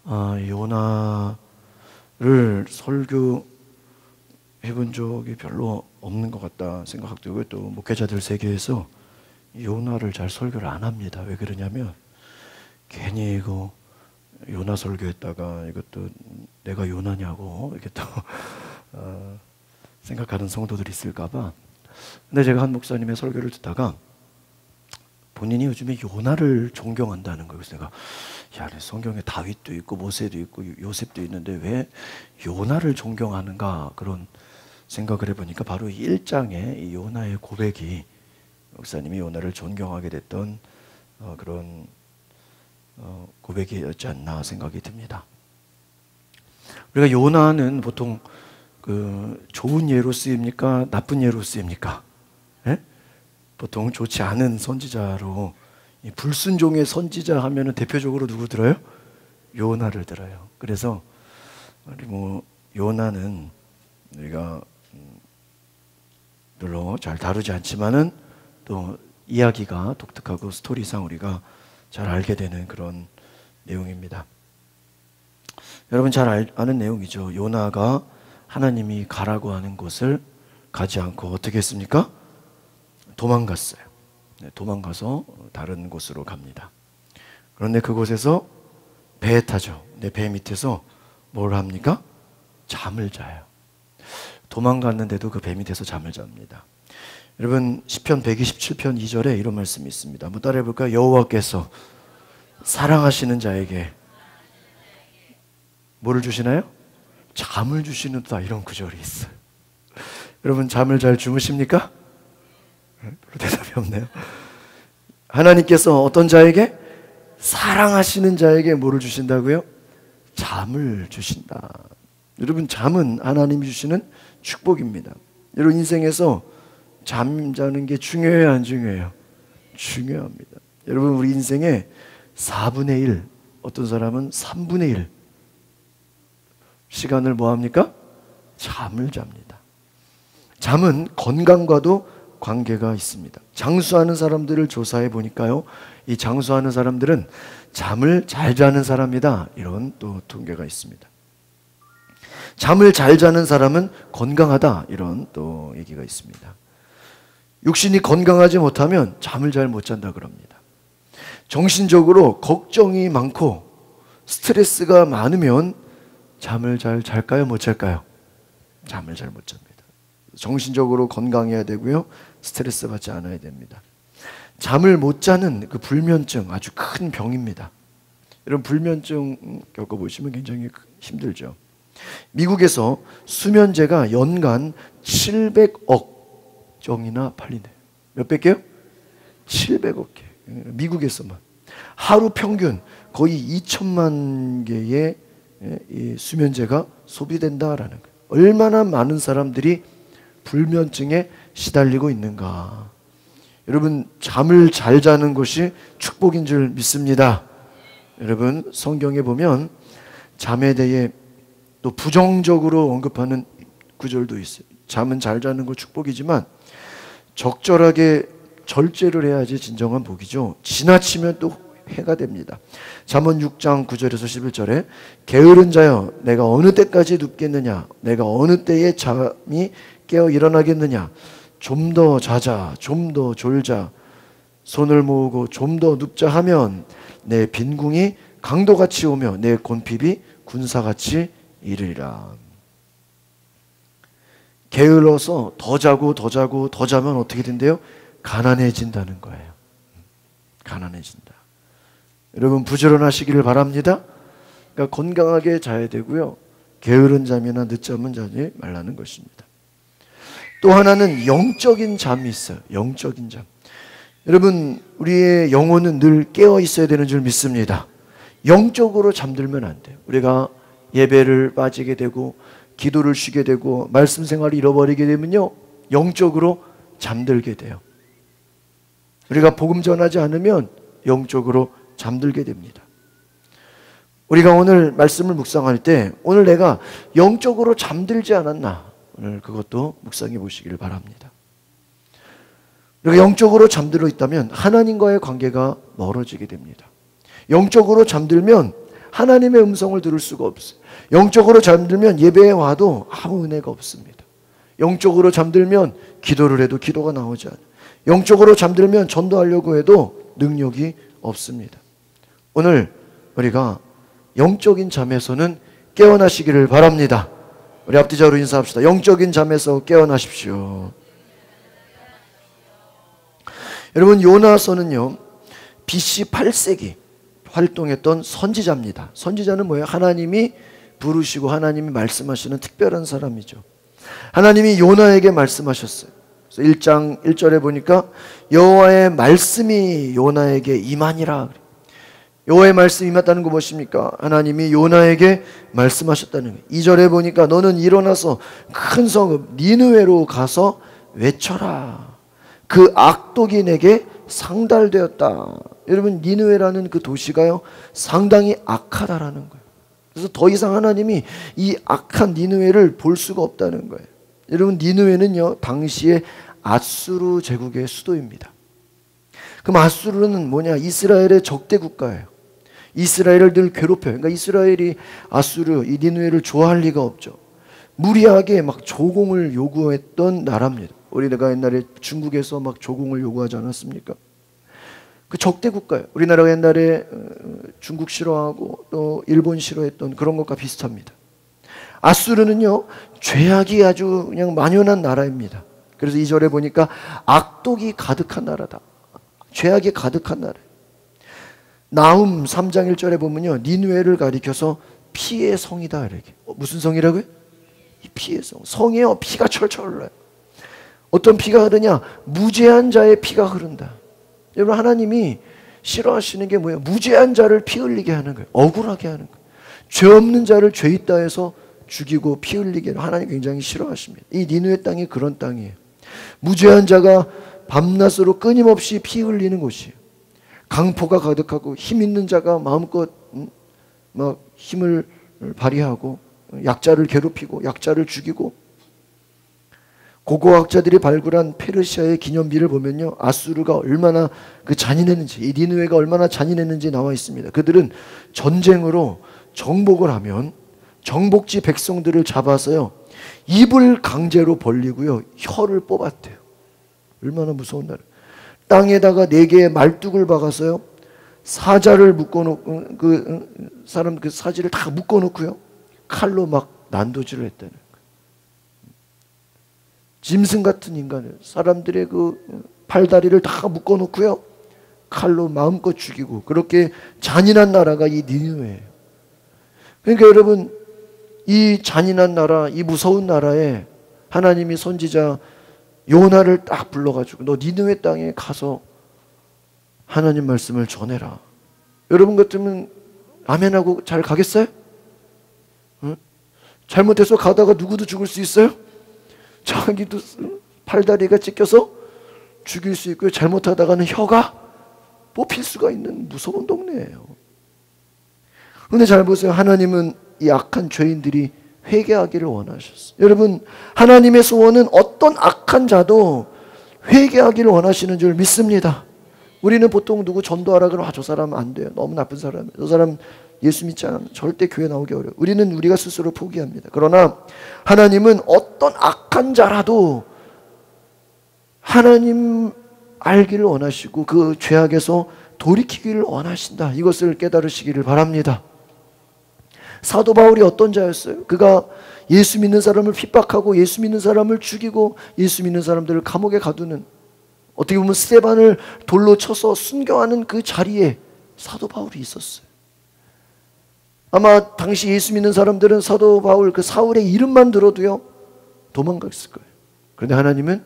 요나를 설교해 본 적이 별로 없는 것 같다 생각하고, 또 목회자들 세계에서 요나를 잘 설교를 안 합니다. 왜 그러냐면 괜히 이거 요나 설교했다가 이것도 내가 요나냐고 이렇게 또 생각하는 성도들이 있을까봐. 근데 제가 한 목사님의 설교를 듣다가 본인이 요즘에 요나를 존경한다는 거예요. 그래서 내가 성경에 다윗도 있고 모세도 있고 요셉도 있는데 왜 요나를 존경하는가, 그런 생각을 해보니까 바로 1장에 이 요나의 고백이 목사님이 요나를 존경하게 됐던 그런 고백이었지 않나 생각이 듭니다. 우리가 요나는 보통 좋은 예로 쓰입니까? 나쁜 예로 쓰입니까? 예? 보통 좋지 않은 선지자로, 불순종의 선지자 하면은 대표적으로 누구 들어요? 요나를 들어요. 그래서 요나는 우리가 별로 잘 다루지 않지만은 또 이야기가 독특하고 스토리상 우리가 잘 알게 되는 그런 내용입니다. 여러분 잘 아는 내용이죠. 요나가 하나님이 가라고 하는 곳을 가지 않고 어떻게 했습니까? 도망갔어요. 도망가서 다른 곳으로 갑니다. 그런데 그곳에서 배에 타죠. 근데 배 밑에서 뭘 합니까? 잠을 자요. 도망갔는데도 그 배 밑에서 잠을 잡니다. 여러분 시편 127편 2절에 이런 말씀이 있습니다. 한번 따라해 볼까요? 여호와께서 사랑하시는 자에게 뭐를 주시나요? 잠을 주시는다, 이런 구절이 있어요. 여러분 잠을 잘 주무십니까? 별로 대답이 없네요. 하나님께서 어떤 자에게? 사랑하시는 자에게 뭐를 주신다고요? 잠을 주신다. 여러분 잠은 하나님이 주시는 축복입니다. 여러분 인생에서 잠자는 게 중요해요, 안 중요해요? 중요합니다. 여러분 우리 인생의 4분의 1, 어떤 사람은 3분의 1 시간을 뭐 합니까? 잠을 잡니다. 잠은 건강과도 관계가 있습니다. 장수하는 사람들을 조사해 보니까요, 이 장수하는 사람들은 잠을 잘 자는 사람이다, 이런 또 통계가 있습니다. 잠을 잘 자는 사람은 건강하다, 이런 또 얘기가 있습니다. 육신이 건강하지 못하면 잠을 잘 못 잔다 그럽니다. 정신적으로 걱정이 많고 스트레스가 많으면 잠을 잘 잘까요, 못 잘까요? 잠을 잘 못 잡니다. 정신적으로 건강해야 되고요, 스트레스 받지 않아야 됩니다. 잠을 못 자는 그 불면증, 아주 큰 병입니다. 여러분, 불면증 겪어보시면 굉장히 힘들죠. 미국에서 수면제가 연간 700억 정이나 팔린대요. 몇백 개요? 700억 개. 미국에서만. 하루 평균 거의 2천만 개의 이 수면제가 소비된다라는 거예요. 얼마나 많은 사람들이 불면증에 시달리고 있는가. 여러분, 잠을 잘 자는 것이 축복인 줄 믿습니다. 여러분, 성경에 보면 잠에 대해 또 부정적으로 언급하는 구절도 있어요. 잠은 잘 자는 거 축복이지만 적절하게 절제를 해야지 진정한 복이죠. 지나치면 또 해가 됩니다. 잠언 6장 9절에서 11절에 게으른 자여 내가 어느 때까지 눕겠느냐, 내가 어느 때에 잠이 깨어 일어나겠느냐. 좀 더 자자, 좀 더 졸자, 손을 모으고 좀 더 눕자 하면 내 빈궁이 강도같이 오며 내 곤핍이 군사같이 이르리라. 게을러서 더 자고 더 자고 더 자면 어떻게 된대요? 가난해진다는 거예요. 가난해진다. 여러분, 부지런하시기를 바랍니다. 그러니까 건강하게 자야 되고요, 게으른 잠이나 늦잠은 자지 말라는 것입니다. 또 하나는 영적인 잠이 있어요. 영적인 잠. 여러분, 우리의 영혼은 늘 깨어 있어야 되는 줄 믿습니다. 영적으로 잠들면 안 돼요. 우리가 예배를 빠지게 되고 기도를 쉬게 되고 말씀 생활을 잃어버리게 되면요, 영적으로 잠들게 돼요. 우리가 복음 전하지 않으면 영적으로 잠들게 됩니다. 우리가 오늘 말씀을 묵상할 때 오늘 내가 영적으로 잠들지 않았나, 오늘 그것도 묵상해 보시기를 바랍니다. 우리가 영적으로 잠들어 있다면 하나님과의 관계가 멀어지게 됩니다. 영적으로 잠들면 하나님의 음성을 들을 수가 없어요. 영적으로 잠들면 예배에 와도 아무 은혜가 없습니다. 영적으로 잠들면 기도를 해도 기도가 나오지 않아요. 영적으로 잠들면 전도하려고 해도 능력이 없습니다. 오늘 우리가 영적인 잠에서는 깨어나시기를 바랍니다. 우리 앞뒤자로 인사합시다. 영적인 잠에서 깨어나십시오. 여러분, 요나서는요, BC 8세기 활동했던 선지자입니다. 선지자는 뭐예요? 하나님이 부르시고 하나님이 말씀하시는 특별한 사람이죠. 하나님이 요나에게 말씀하셨어요. 그래서 1장 1절에 보니까 여호와의 말씀이 요나에게 임하니라. 여호와의 말씀이 임했다는 거 무엇입니까? 하나님이 요나에게 말씀하셨다는 거예요. 2절에 보니까 너는 일어나서 큰 성읍 니느웨로 가서 외쳐라. 그 악독이 내게 상달되었다. 여러분, 니느웨라는 그 도시가요, 상당히 악하다라는 거예요. 그래서 더 이상 하나님이 이 악한 니느웨를 볼 수가 없다는 거예요. 여러분, 니느웨는요, 당시에 아수르 제국의 수도입니다. 그럼 아수르는 뭐냐? 이스라엘의 적대 국가예요. 이스라엘을 늘 괴롭혀요. 그러니까 이스라엘이 아수르, 이 니느웨를 좋아할 리가 없죠. 무리하게 막 조공을 요구했던 나라입니다. 우리가 옛날에 중국에서 막 조공을 요구하지 않았습니까? 그 적대 국가예요. 우리나라가 옛날에 중국 싫어하고 또 일본 싫어했던 그런 것과 비슷합니다. 아수르는요, 죄악이 아주 그냥 만연한 나라입니다. 그래서 2절에 보니까 악독이 가득한 나라다. 죄악이 가득한 나라. 나훔 3장 1절에 보면요, 니느웨를 가리켜서 피의 성이다 이렇게. 무슨 성이라고요? 이 피의 성. 성이요, 피가 철철 흘러요. 어떤 피가 흐르냐? 무죄한 자의 피가 흐른다. 여러분, 하나님이 싫어하시는 게 뭐예요? 무죄한 자를 피 흘리게 하는 거예요. 억울하게 하는 거예요. 죄 없는 자를 죄 있다 해서 죽이고 피 흘리게 하나님 굉장히 싫어하십니다. 이 니느웨 땅이 그런 땅이에요. 무죄한 자가 밤낮으로 끊임없이 피 흘리는 곳이에요. 강포가 가득하고 힘 있는 자가 마음껏 막 힘을 발휘하고 약자를 괴롭히고 약자를 죽이고, 고고학자들이 발굴한 페르시아의 기념비를 보면요, 아수르가 얼마나 그 잔인했는지, 이 니느웨가 얼마나 잔인했는지 나와 있습니다. 그들은 전쟁으로 정복을 하면 정복지 백성들을 잡아서요, 입을 강제로 벌리고요, 혀를 뽑았대요. 얼마나 무서운 나라. 땅에다가 4개의 말뚝을 박아서요, 사자를 묶어놓고, 그 사람 그 사지를 다 묶어놓고요, 칼로 막 난도질을 했다는 거예요. 짐승 같은 인간을, 사람들의 그 팔다리를 다 묶어놓고요, 칼로 마음껏 죽이고, 그렇게 잔인한 나라가 이 니느웨예요. 그러니까 여러분, 이 잔인한 나라, 이 무서운 나라에 하나님이 선지자 요나를 딱 불러가지고 너 니느웨 땅에 가서 하나님 말씀을 전해라. 여러분 같으면 아멘하고 잘 가겠어요? 응? 잘못해서 가다가 누구도 죽을 수 있어요? 자기도 팔다리가 찢겨서 죽일 수 있고요, 잘못하다가는 혀가 뽑힐 수가 있는 무서운 동네예요. 근데 잘 보세요. 하나님은 이 악한 죄인들이 회개하기를 원하셨어요. 여러분, 하나님의 소원은 어떤 악한 자도 회개하기를 원하시는 줄 믿습니다. 우리는 보통 누구 전도하라 그러면 저 사람 안 돼요. 너무 나쁜 사람이에요. 저 사람 예수 믿지 않으면 절대 교회 나오기 어려워요. 우리는 우리가 스스로 포기합니다. 그러나 하나님은 어떤 악한 자라도 하나님 알기를 원하시고 그 죄악에서 돌이키기를 원하신다. 이것을 깨달으시기를 바랍니다. 사도 바울이 어떤 자였어요? 그가 예수 믿는 사람을 핍박하고 예수 믿는 사람을 죽이고 예수 믿는 사람들을 감옥에 가두는, 어떻게 보면 스데반을 돌로 쳐서 순교하는 그 자리에 사도 바울이 있었어요. 아마 당시 예수 믿는 사람들은 사도 바울, 그 사울의 이름만 들어도요 도망갔을 거예요. 그런데 하나님은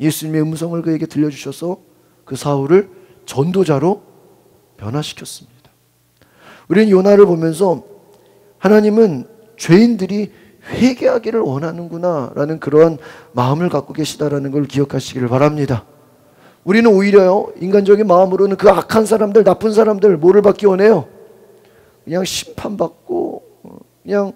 예수님의 음성을 그에게 들려주셔서 그 사울을 전도자로 변화시켰습니다. 우리는 요나를 보면서 하나님은 죄인들이 회개하기를 원하는구나 라는 그러한 마음을 갖고 계시다라는 걸 기억하시기를 바랍니다. 우리는 오히려요, 인간적인 마음으로는 그 악한 사람들, 나쁜 사람들 뭐를 받기 원해요? 그냥 심판받고 그냥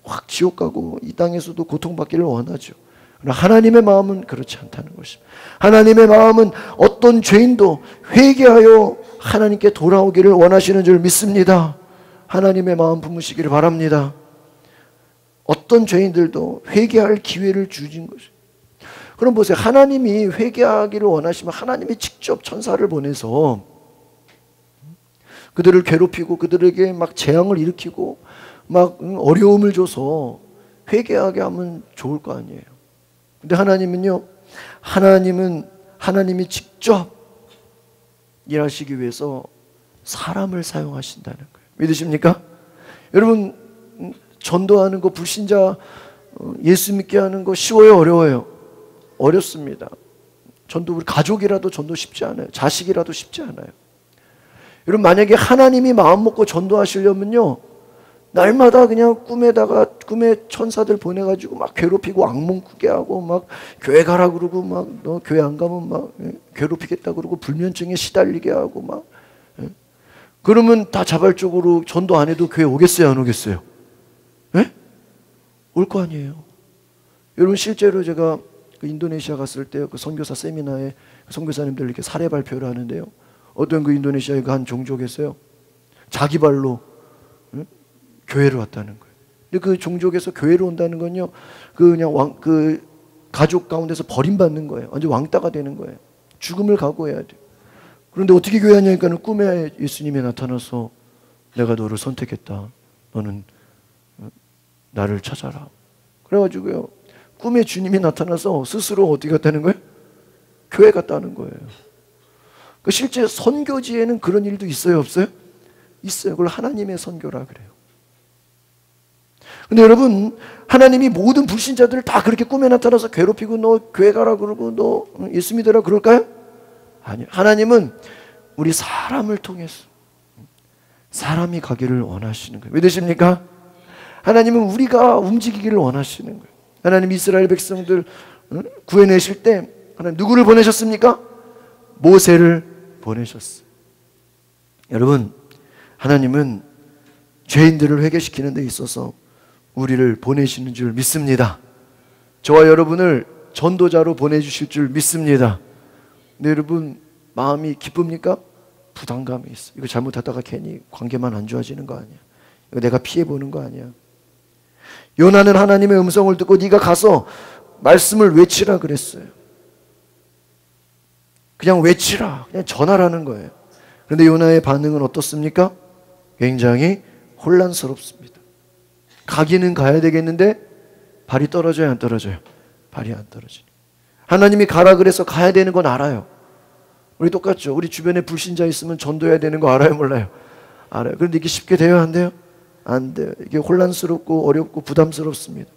확 지옥 가고 이 땅에서도 고통받기를 원하죠. 그러나 하나님의 마음은 그렇지 않다는 것입니다. 하나님의 마음은 어떤 죄인도 회개하여 하나님께 돌아오기를 원하시는 줄 믿습니다. 하나님의 마음 품으시기를 바랍니다. 어떤 죄인들도 회개할 기회를 주신 것이에요. 그럼 보세요. 하나님이 회개하기를 원하시면 하나님이 직접 천사를 보내서 그들을 괴롭히고 그들에게 막 재앙을 일으키고 막 어려움을 줘서 회개하게 하면 좋을 거 아니에요. 근데 하나님은요, 하나님이 직접 일하시기 위해서 사람을 사용하신다는 거예요. 믿으십니까? 여러분, 전도하는 거, 불신자 예수 믿게 하는 거 쉬워요, 어려워요? 어렵습니다. 전도, 우리 가족이라도 전도 쉽지 않아요. 자식이라도 쉽지 않아요. 여러분, 만약에 하나님이 마음 먹고 전도하시려면요, 날마다 그냥 꿈에 천사들 보내가지고 막 괴롭히고 악몽 꾸게 하고 막 교회 가라 그러고 막 너 교회 안 가면 막 괴롭히겠다 그러고 불면증에 시달리게 하고 막, 그러면 다 자발적으로 전도 안 해도 교회 오겠어요, 안 오겠어요? 예? 올 거 아니에요. 여러분, 실제로 제가 그 인도네시아 갔을 때 그 선교사 세미나에 선교사님들 이렇게 사례 발표를 하는데요, 어떤 그 인도네시아의 그 한 종족에서요, 자기 발로 교회를 왔다는 거예요. 근데 그 종족에서 교회를 온다는 건요, 그냥 그 가족 가운데서 버림받는 거예요. 완전 왕따가 되는 거예요. 죽음을 각오해야 돼요. 그런데 어떻게 교회하냐니까는 꿈에 예수님이 나타나서 내가 너를 선택했다. 너는 나를 찾아라. 그래가지고요, 꿈에 주님이 나타나서 스스로 어디 갔다는 거예요? 교회 갔다는 거예요. 실제 선교지에는 그런 일도 있어요, 없어요? 있어요. 그걸 하나님의 선교라 그래요. 근데 여러분, 하나님이 모든 불신자들을 다 그렇게 꿈에 나타나서 괴롭히고 너 교회 가라 그러고 너 예수 믿으라 그럴까요? 아니요. 하나님은 우리 사람을 통해서 사람이 가기를 원하시는 거예요. 믿으십니까? 하나님은 우리가 움직이기를 원하시는 거예요. 하나님 이스라엘 백성들 구해내실 때 하나님 누구를 보내셨습니까? 모세를 보내셨어요. 여러분, 하나님은 죄인들을 회개시키는 데 있어서 우리를 보내시는 줄 믿습니다. 저와 여러분을 전도자로 보내주실 줄 믿습니다. 근데 여러분, 마음이 기쁩니까? 부담감이 있어요. 이거 잘못하다가 괜히 관계만 안 좋아지는 거 아니야? 내가 피해보는 거 아니야. 요나는 하나님의 음성을 듣고 네가 가서 말씀을 외치라 그랬어요. 그냥 외치라, 그냥 전하라는 거예요. 그런데 요나의 반응은 어떻습니까? 굉장히 혼란스럽습니다. 가기는 가야 되겠는데 발이 떨어져요, 안 떨어져요? 발이 안 떨어져요. 하나님이 가라 그래서 가야 되는 건 알아요. 우리 똑같죠. 우리 주변에 불신자 있으면 전도해야 되는 거 알아요, 몰라요? 알아요. 그런데 이게 쉽게 돼요, 안 돼요? 안 돼요. 이게 혼란스럽고 어렵고 부담스럽습니다.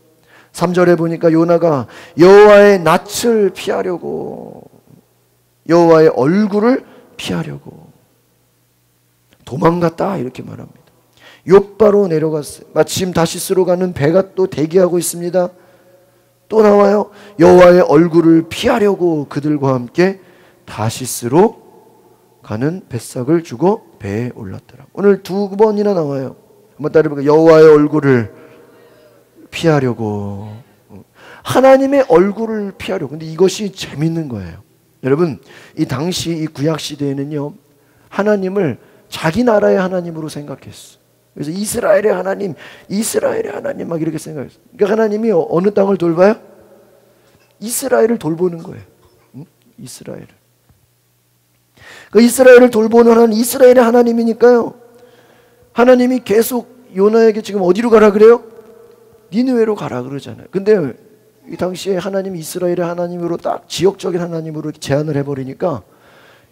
3절에 보니까 요나가 여호와의 낯을 피하려고, 여호와의 얼굴을 피하려고 도망갔다, 이렇게 말합니다. 욥바로 내려갔어요. 마침 다시스로 가는 배가 또 대기하고 있습니다. 또 나와요. 여호와의 얼굴을 피하려고 그들과 함께 다시스로 가는 뱃삭을 주고 배에 올랐더라. 오늘 2번이나 나와요. 한번 따라해볼까요? 여호와의 얼굴을 피하려고, 하나님의 얼굴을 피하려고. 근데 이것이 재밌는 거예요. 여러분, 이 당시 이 구약 시대에는요, 하나님을 자기 나라의 하나님으로 생각했어. 그래서 이스라엘의 하나님, 이스라엘의 하나님 막 이렇게 생각했어. 그러니까 하나님이 어느 땅을 돌봐요? 이스라엘을 돌보는 거예요. 이스라엘을. 그 이스라엘을 돌보는 하나님, 이스라엘의 하나님이니까요, 하나님이 계속 요나에게 지금 어디로 가라 그래요? 니느웨로 가라 그러잖아요. 근데 이 당시에 하나님이 이스라엘의 하나님으로 딱 지역적인 하나님으로 제안을 해버리니까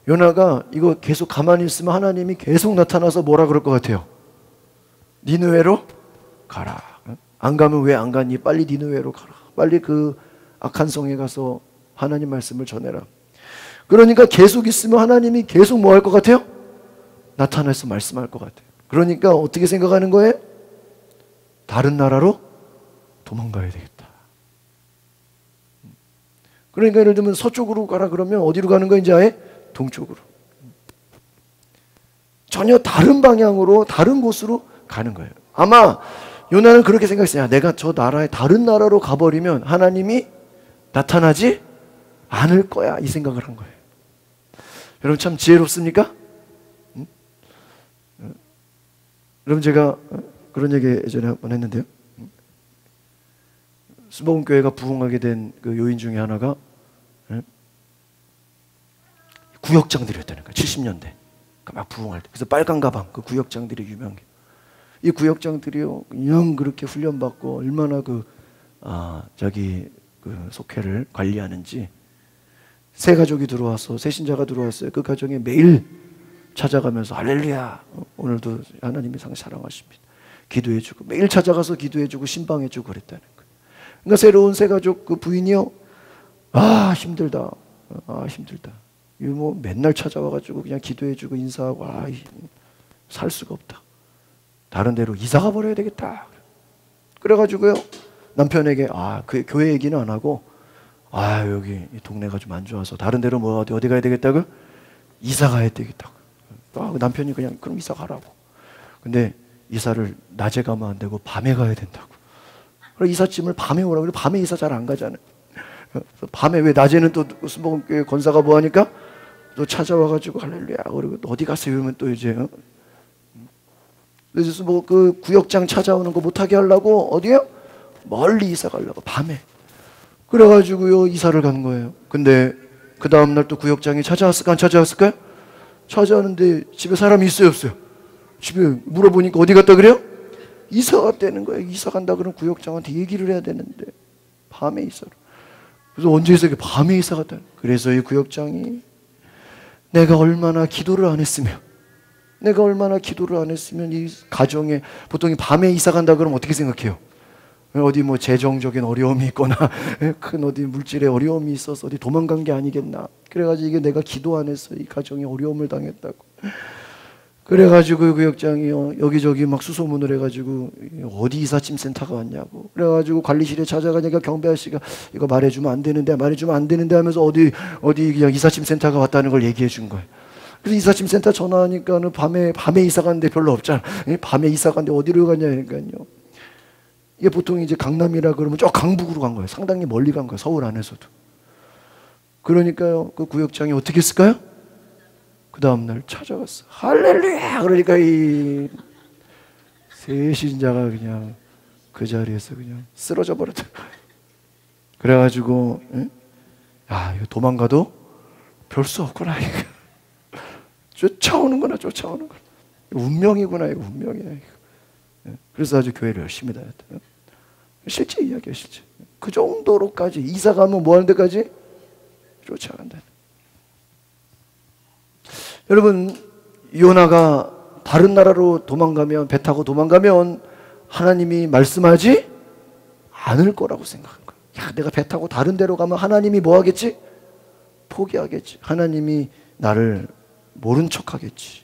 요나가 이거 계속 가만히 있으면 하나님이 계속 나타나서 뭐라 그럴 것 같아요? 니느웨로 가라. 안 가면 왜 안 가니? 빨리 니느웨로 가라. 빨리 그 악한 성에 가서 하나님 말씀을 전해라. 그러니까 계속 있으면 하나님이 계속 뭐 할 것 같아요? 나타나서 말씀할 것 같아요. 그러니까 어떻게 생각하는 거예요? 다른 나라로 도망가야 되겠다. 그러니까 예를 들면 서쪽으로 가라 그러면 어디로 가는 거야? 이제 아예 동쪽으로. 전혀 다른 방향으로, 다른 곳으로 가는 거예요. 아마 요나는 그렇게 생각했어요. 내가 저 나라에, 다른 나라로 가버리면 하나님이 나타나지 않을 거야, 이 생각을 한 거예요. 여러분 참 지혜롭습니까? 여러분 제가 그런 얘기 예전에 한번 했는데요. 수복음교회가 부흥하게 된 그 요인 중에 하나가 구역장들이었다는 거예요. 70년대 막 부흥할 때. 그래서 빨간 가방, 그 구역장들이 유명해요. 이 구역장들이요, 그냥 그렇게 훈련받고 얼마나 그 속회를 관리하는지. 새 가족이 들어와서, 새 신자가 들어왔어요. 그 가정에 매일 찾아가면서 할렐루야, 오늘도 하나님이 사랑하십니다, 기도해주고, 매일 찾아가서 기도해주고 신방해주고 그랬다는 거예요. 그러니까 새로운 새 가족 그 부인이요, 힘들다, 힘들다. 이 뭐 맨날 찾아와가지고 그냥 기도해주고 인사하고 살 수가 없다. 다른 데로 이사가 버려야 되겠다. 그래가지고요, 남편에게 그 교회 얘기는 안 하고, 여기 이 동네가 좀 안 좋아서 다른 데로 뭐 어디 가야 되겠다고? 이사 가야 되겠다고. 남편이 그냥 그럼 이사 가라고. 근데 이사를 낮에 가면 안 되고 밤에 가야 된다고. 그래서 이삿짐을 밤에 오라고. 밤에 이사 잘 안 가잖아요. 밤에, 왜 낮에는 또 수복음교회 권사가 뭐 하니까 또 찾아와가지고 할렐루야 그리고 또 어디 갔어요 이러면 또 이제 그래서 뭐 그 구역장 찾아오는 거 못하게 하려고 어디요? 멀리 이사 가려고 밤에. 그래가지고요 이사를 간 거예요. 근데 그 다음날 또 구역장이 찾아왔을까 안 찾아왔을까요? 찾아왔는데 집에 사람이 있어요 없어요? 집에 물어보니까 어디 갔다 그래요? 이사 갔다는 거예요. 이사 간다 그러면 구역장한테 얘기를 해야 되는데 밤에 이사를. 그래서 언제 이사? 밤에 이사 갔다는. 그래서 이 구역장이 내가 얼마나 기도를 안 했으면 이 가정에, 보통 밤에 이사 간다 그러면 어떻게 생각해요? 어디 뭐 재정적인 어려움이 있거나 큰 어디 물질의 어려움이 있어서 어디 도망간 게 아니겠나. 그래가지고 이게 내가 기도 안 해서 이 가정이 어려움을 당했다고. 그래가지고 구역장이요 여기저기 막 수소문을 해가지고 어디 이삿짐 센터가 왔냐고. 그래가지고 관리실에 찾아가니까 경비 아저씨가 이거 말해주면 안 되는데 하면서 어디 그냥 이삿짐 센터가 왔다는 걸 얘기해 준 거예요. 그래서 이삿짐 센터 전화하니까는 밤에 이사 가는데 별로 없잖아. 밤에 이사 가는데 어디로 가냐 그러니까요. 이게 보통 이제 강남이라 그러면 저 강북으로 간 거예요. 상당히 멀리 간 거예요. 서울 안에서도. 그러니까요 그 구역장이 어떻게 했을까요? 그 다음날 찾아갔어. 할렐루야! 그러니까 이 세신자가 그냥 그 자리에서 그냥 쓰러져 버렸다. 그래가지고 야, 이거 도망가도 별 수 없구나. 이거. 쫓아오는구나. 운명이구나. 이거 운명이야. 이거. 그래서 아주 교회를 열심히 다녔다. 실제 이야기야, 실제. 그 정도로까지 이사 가면 뭐 하는 데까지 쫓아간다. 여러분, 요나가 다른 나라로 도망가면, 배 타고 도망가면 하나님이 말씀하지 않을 거라고 생각한 거야. 야, 내가 배 타고 다른 데로 가면 하나님이 뭐 하겠지? 포기하겠지. 하나님이 나를 모른 척 하겠지.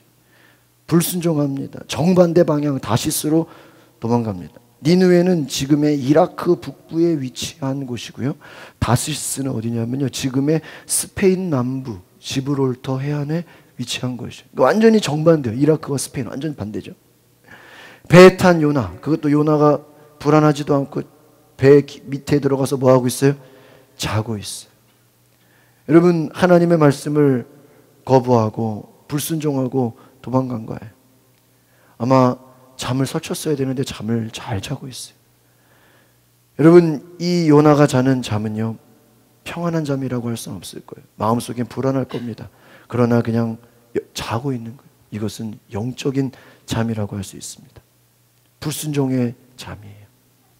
불순종합니다. 정반대 방향 다시스로 도망갑니다. 니느웨는 지금의 이라크 북부에 위치한 곳이고요. 다시스는 어디냐면요, 지금의 스페인 남부 지브롤터 해안에 위치한 곳이에요. 완전히 정반대예요. 이라크와 스페인 완전 반대죠. 배에 탄 요나, 그것도 요나가 불안하지도 않고 배 밑에 들어가서 뭐 하고 있어요? 자고 있어요. 여러분, 하나님의 말씀을 거부하고 불순종하고 도망간 거예요. 아마 잠을 설쳤어야 되는데 잠을 잘 자고 있어요. 여러분, 이 요나가 자는 잠은요, 평안한 잠이라고 할 수는 없을 거예요. 마음속엔 불안할 겁니다. 그러나 그냥 자고 있는 거예요. 이것은 영적인 잠이라고 할 수 있습니다. 불순종의 잠이에요.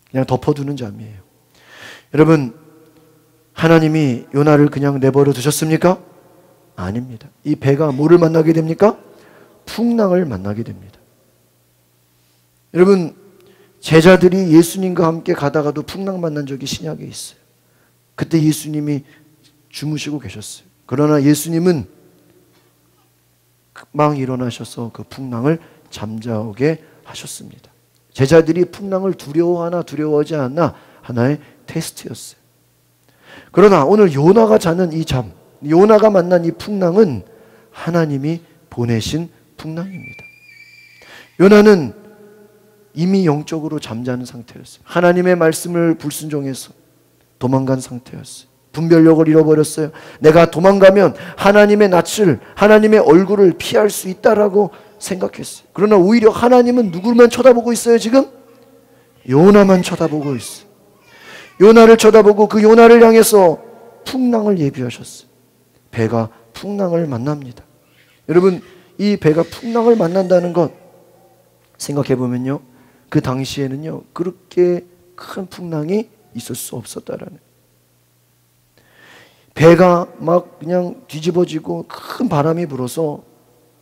그냥 덮어두는 잠이에요. 여러분, 하나님이 요나를 그냥 내버려 두셨습니까? 아닙니다. 이 배가 뭐를 만나게 됩니까? 풍랑을 만나게 됩니다. 여러분, 제자들이 예수님과 함께 가다가도 풍랑 만난 적이 신약에 있어요. 그때 예수님이 주무시고 계셨어요. 그러나 예수님은 금방 일어나셔서 그 풍랑을 잠자오게 하셨습니다. 제자들이 풍랑을 두려워하나 두려워하지 않나 하나의 테스트였어요. 그러나 오늘 요나가 자는 이 잠, 요나가 만난 이 풍랑은 하나님이 보내신 풍랑입니다. 요나는 이미 영적으로 잠자는 상태였어요. 하나님의 말씀을 불순종해서 도망간 상태였어요. 분별력을 잃어버렸어요. 내가 도망가면 하나님의 낯을, 하나님의 얼굴을 피할 수 있다라고 생각했어요. 그러나 오히려 하나님은 누구만 쳐다보고 있어요, 지금? 요나만 쳐다보고 있어요. 요나를 쳐다보고 그 요나를 향해서 풍랑을 예비하셨어요. 배가 풍랑을 만납니다. 여러분, 이 배가 풍랑을 만난다는 것 생각해 보면요, 그 당시에는요, 그렇게 큰 풍랑이 있을 수 없었다라는. 배가 막 그냥 뒤집어지고 큰 바람이 불어서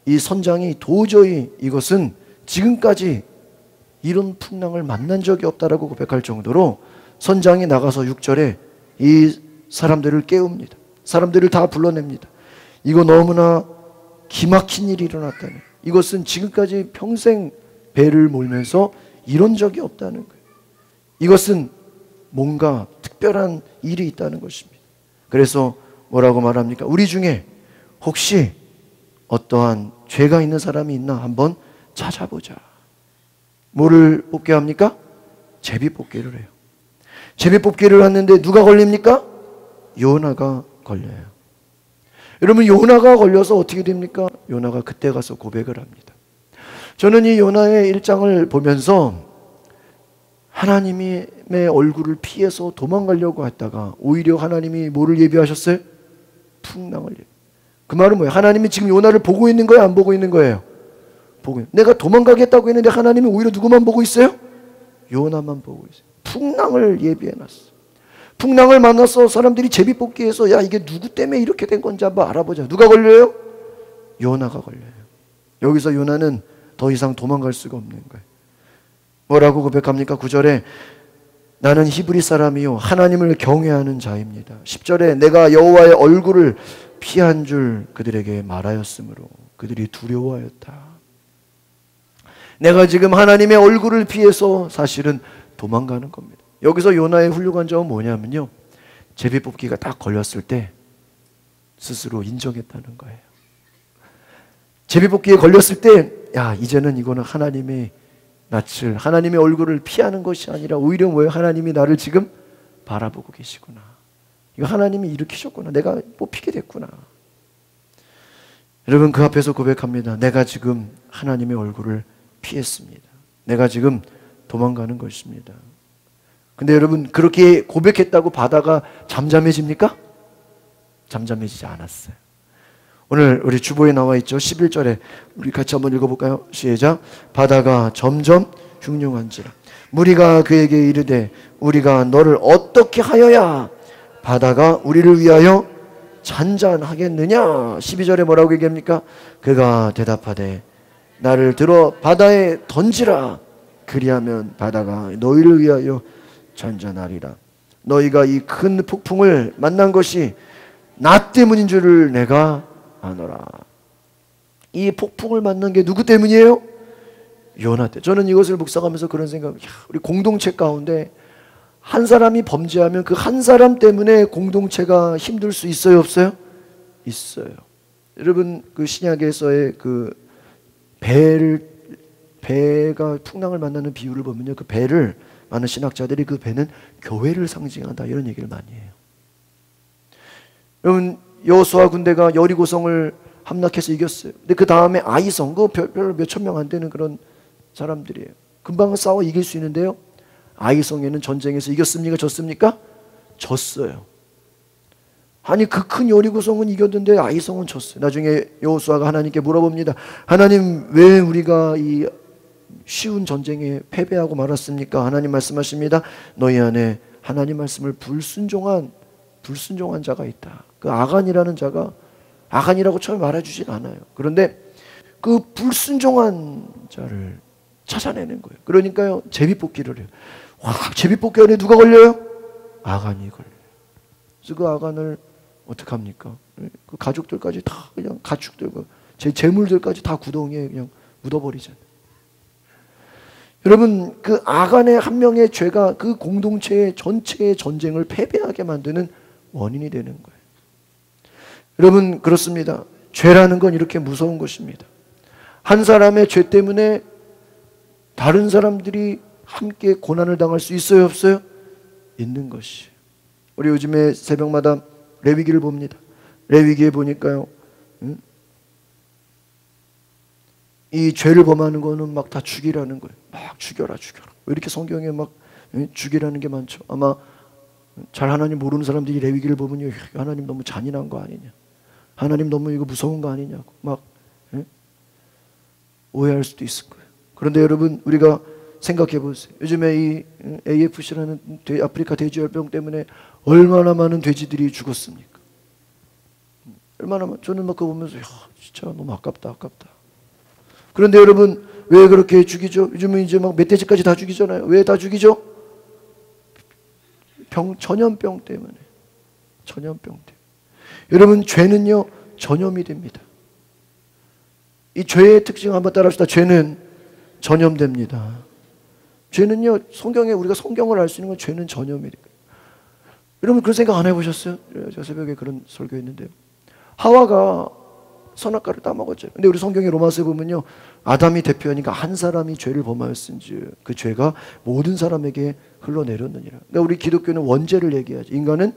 이 선장이 도저히 이것은 지금까지 이런 풍랑을 만난 적이 없다라고 고백할 정도로 선장이 나가서 6절에 이 사람들을 깨웁니다. 사람들을 다 불러냅니다. 이거 너무나 기막힌 일이 일어났다는, 이것은 지금까지 평생 배를 몰면서 이런 적이 없다는 거예요. 이것은 뭔가 특별한 일이 있다는 것입니다. 그래서 뭐라고 말합니까? 우리 중에 혹시 어떠한 죄가 있는 사람이 있나 한번 찾아보자. 뭐를 뽑게 합니까? 제비뽑기를 해요. 제비뽑기를 하는데 누가 걸립니까? 요나가 걸려요. 여러분, 요나가 걸려서 어떻게 됩니까? 요나가 그때 가서 고백을 합니다. 저는 이 요나의 1장을 보면서 하나님의 얼굴을 피해서 도망가려고 했다가 오히려 하나님이 뭐를 예비하셨어요? 풍랑을 예비. 그 말은 뭐예요? 하나님이 지금 요나를 보고 있는 거예요? 안 보고 있는 거예요? 보고 있는. 내가 도망가겠다고 했는데 하나님이 오히려 누구만 보고 있어요? 요나만 보고 있어요. 풍랑을 예비해놨어요. 풍랑을 만나서 사람들이 제비뽑기해서 야, 이게 누구 때문에 이렇게 된 건지 한번 알아보자. 누가 걸려요? 요나가 걸려요. 여기서 요나는 더 이상 도망갈 수가 없는 거예요. 뭐라고 고백합니까? 9절에 나는 히브리 사람이요 하나님을 경외하는 자입니다. 10절에 내가 여호와의 얼굴을 피한 줄 그들에게 말하였으므로 그들이 두려워하였다. 내가 지금 하나님의 얼굴을 피해서 사실은 도망가는 겁니다. 여기서 요나의 훌륭한 점은 뭐냐면요, 제비뽑기가 딱 걸렸을 때 스스로 인정했다는 거예요. 제비뽑기에 걸렸을 때 야, 이제는 이거는 하나님의 낯을, 하나님의 얼굴을 피하는 것이 아니라 오히려 뭐예요? 하나님이 나를 지금 바라보고 계시구나. 이거 하나님이 일으키셨구나. 내가 뽑히게 됐구나. 여러분, 그 앞에서 고백합니다. 내가 지금 하나님의 얼굴을 피했습니다. 내가 지금 도망가는 것입니다. 근데 여러분, 그렇게 고백했다고 바다가 잠잠해집니까? 잠잠해지지 않았어요. 오늘 우리 주보에 나와 있죠. 11절에 우리 같이 한번 읽어볼까요? 시작. 바다가 점점 흉흉한지라 무리가 그에게 이르되 우리가 너를 어떻게 하여야 바다가 우리를 위하여 잔잔하겠느냐. 12절에 뭐라고 얘기합니까? 그가 대답하되 나를 들어 바다에 던지라. 그리하면 바다가 너희를 위하여 잔잔하리라. 너희가 이 큰 폭풍을 만난 것이 나 때문인 줄을 내가 아노라. 이 폭풍을 만난 게 누구 때문이에요? 요나 때. 저는 이것을 묵상하면서 그런 생각, 우리 공동체 가운데 한 사람이 범죄하면 그 한 사람 때문에 공동체가 힘들 수 있어요, 없어요? 있어요. 여러분, 그 신약에서의 그 배가 풍랑을 만나는 비유를 보면요, 그 배를 많은 신학자들이 그 배는 교회를 상징한다 이런 얘기를 많이 해요. 여러분, 여호수아 군대가 여리고성을 함락해서 이겼어요. 근데 그 다음에 아이성, 그 별로 몇천 명 안 되는 그런 사람들이에요. 금방 싸워 이길 수 있는데요, 아이성에는 전쟁에서 이겼습니까? 졌습니까? 졌어요. 아니, 그 큰 여리고성은 이겼는데 아이성은 졌어요. 나중에 여호수아가 하나님께 물어봅니다. 하나님, 왜 우리가 이 쉬운 전쟁에 패배하고 말았습니까? 하나님 말씀하십니다. 너희 안에 하나님 말씀을 불순종한 자가 있다. 그 아간이라는 자가, 아간이라고 처음에 말해주진 않아요. 그런데 그 불순종한 자를 찾아내는 거예요. 그러니까요, 제비뽑기를 해요. 제비뽑기 안에 누가 걸려요? 아간이 걸려요. 그래서 그 아간을 어떡합니까? 그 가족들까지 다 그냥 가축들과 제 재물들까지 다 구덩이에 그냥 묻어버리잖아요. 여러분, 그 아간의 한 명의 죄가 그 공동체의 전체의 전쟁을 패배하게 만드는 원인이 되는 거예요. 여러분, 그렇습니다. 죄라는 건 이렇게 무서운 것입니다. 한 사람의 죄 때문에 다른 사람들이 함께 고난을 당할 수 있어요, 없어요? 있는 것이. 우리 요즘에 새벽마다 레위기를 봅니다. 레위기에 보니까요, 이 죄를 범하는 거는 막 다 죽이라는 거예요. 막 죽여라. 왜 이렇게 성경에 막 죽이라는 게 많죠? 아마 잘 하나님 모르는 사람들이 레위기를 보면요, 하나님 너무 잔인한 거 아니냐, 하나님 너무 이거 무서운 거 아니냐고 막 오해할 수도 있을 거예요. 그런데 여러분, 우리가 생각해 보세요. 요즘에 이 AFC라는 아프리카 돼지열병 때문에 얼마나 많은 돼지들이 죽었습니까? 얼마나 저는 막 그거 보면서 진짜 너무 아깝다. 그런데 여러분, 왜 그렇게 죽이죠? 요즘은 이제 막 멧돼지까지 다 죽이잖아요. 왜 다 죽이죠? 전염병 때문에. 여러분, 죄는요, 전염이 됩니다. 이 죄의 특징 한번 따라합시다. 죄는 전염됩니다. 죄는요, 성경에 우리가 성경을 알 수 있는 건 죄는 전염이 돼요. 여러분, 그런 생각 안 해보셨어요? 제가 새벽에 그런 설교했는데요. 하와가 선악과를 따먹었죠. 근데 우리 성경의 로마서에 보면요, 아담이 대표하니까 한 사람이 죄를 범하였은즉 그 죄가 모든 사람에게 흘러내렸느니라. 그러니까 우리 기독교는 원죄를 얘기하죠. 인간은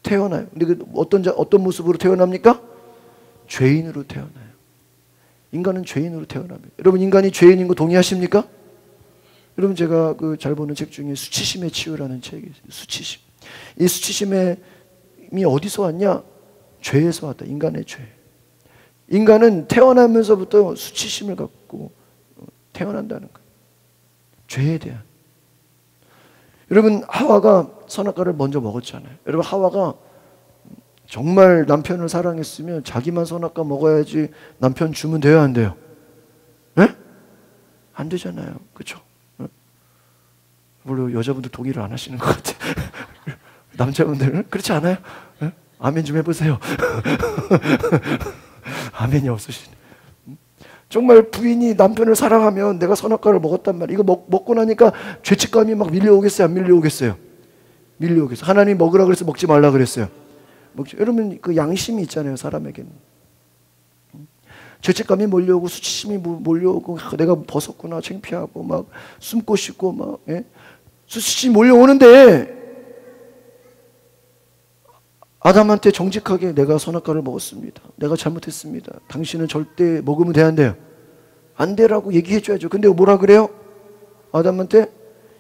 태어나요. 근데 그 어떤 모습으로 태어납니까? 죄인으로 태어나요. 인간은 죄인으로 태어납니다. 여러분, 인간이 죄인인 거 동의하십니까? 여러분, 제가 그 잘 보는 책 중에 수치심의 치유라는 책이 있어요. 수치심. 이 수치심이 어디서 왔냐? 죄에서 왔다. 인간의 죄. 인간은 태어나면서부터 수치심을 갖고 태어난다는 거예요. 죄에 대한. 여러분, 하와가 선악과를 먼저 먹었잖아요. 여러분, 하와가 정말 남편을 사랑했으면 자기만 선악과 먹어야지 남편 주면 돼요, 안 돼요? 네? 안 되잖아요. 그렇죠? 물론 여자분들 동의를 안 하시는 것 같아요. 남자분들은 그렇지 않아요? 네? 아멘 좀 해보세요. 아멘이 없으시네. 정말 부인이 남편을 사랑하면 내가 선악과를 먹었단 말이에요. 이거 먹고 나니까 죄책감이 막 밀려오겠어요? 안 밀려오겠어요? 밀려오겠어요. 하나님 먹으라 그래서 먹지 말라 그랬어요. 여러분, 그 양심이 있잖아요, 사람에게는. 죄책감이 몰려오고 수치심이 몰려오고 내가 벗었구나 창피하고 막 숨고 싶고 막 수치심이 몰려오는데 아담한테 정직하게 내가 선악과를 먹었습니다. 내가 잘못했습니다. 당신은 절대 먹으면 돼야 안 돼요? 안 되라고 얘기해줘야죠. 근데 뭐라 그래요? 아담한테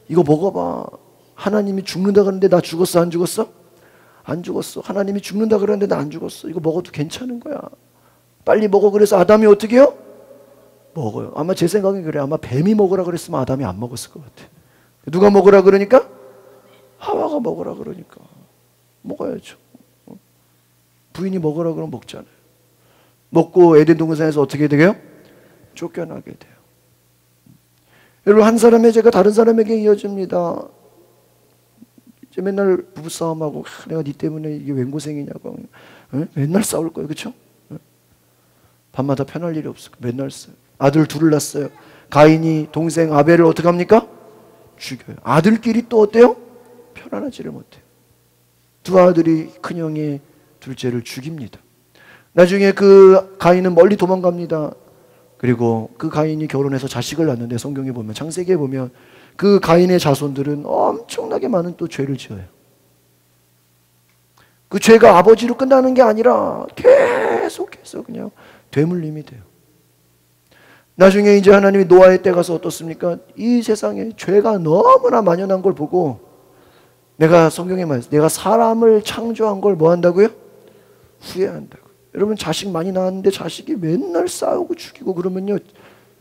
이거 먹어봐. 하나님이 죽는다 그러는데 나 죽었어? 안 죽었어? 안 죽었어. 하나님이 죽는다 그러는데 나 안 죽었어. 이거 먹어도 괜찮은 거야. 빨리 먹어. 그래서 아담이 어떻게 해요? 먹어요. 아마 제 생각엔 그래요. 아마 뱀이 먹으라 그랬으면 아담이 안 먹었을 것 같아요. 누가 먹으라 그러니까? 하와가 먹으라 그러니까. 먹어야죠. 부인이 먹으라 그러면 먹잖아요. 먹고 에덴 동산에서 어떻게 돼요? 쫓겨나게 돼요. 여러분, 한 사람의 죄가 다른 사람에게 이어집니다. 이제 맨날 부부싸움하고 내가 네 때문에 이게 웬 고생이냐고 맨날 싸울 거예요. 그렇죠? 밤마다 편할 일이 없어요. 맨날 싸요. 아들 둘을 낳았어요. 가인이 동생 아벨을 어떻게 합니까? 죽여요. 아들끼리 또 어때요? 편안하지를 못해요. 두 아들이 큰형의 둘째를 죽입니다. 나중에 그 가인은 멀리 도망갑니다. 그리고 그 가인이 결혼해서 자식을 낳는데 성경에 보면, 창세기에 보면 그 가인의 자손들은 엄청나게 많은 또 죄를 지어요. 그 죄가 아버지로 끝나는 게 아니라 계속해서 그냥 되물림이 돼요. 나중에 이제 하나님이 노아의 때 가서 어떻습니까? 이 세상에 죄가 너무나 만연한 걸 보고, 내가 성경에 말했어요. 내가 사람을 창조한 걸 뭐 한다고요? 후회한다고. 여러분, 자식 많이 낳았는데 자식이 맨날 싸우고 죽이고 그러면요,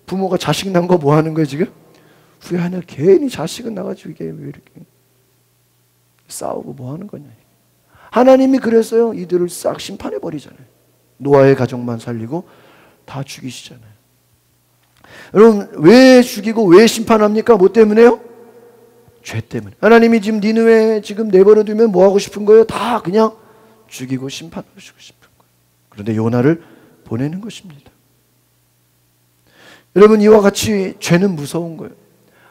부모가 자식 낳은 거 뭐 하는 거예요 지금? 후회하냐. 괜히 자식은 나가지고 이게 왜 이렇게 싸우고 뭐 하는 거냐. 하나님이 그래서요 이들을 싹 심판해 버리잖아요. 노아의 가족만 살리고 다 죽이시잖아요. 여러분, 왜 죽이고 왜 심판합니까? 뭐 때문에요? 죄 때문에. 하나님이 지금 니느웨 지금 내버려 두면 뭐 하고 싶은 거예요? 다 그냥 죽이고 심판하고 싶은 거예요. 그런데 요나를 보내는 것입니다. 여러분, 이와 같이 죄는 무서운 거예요.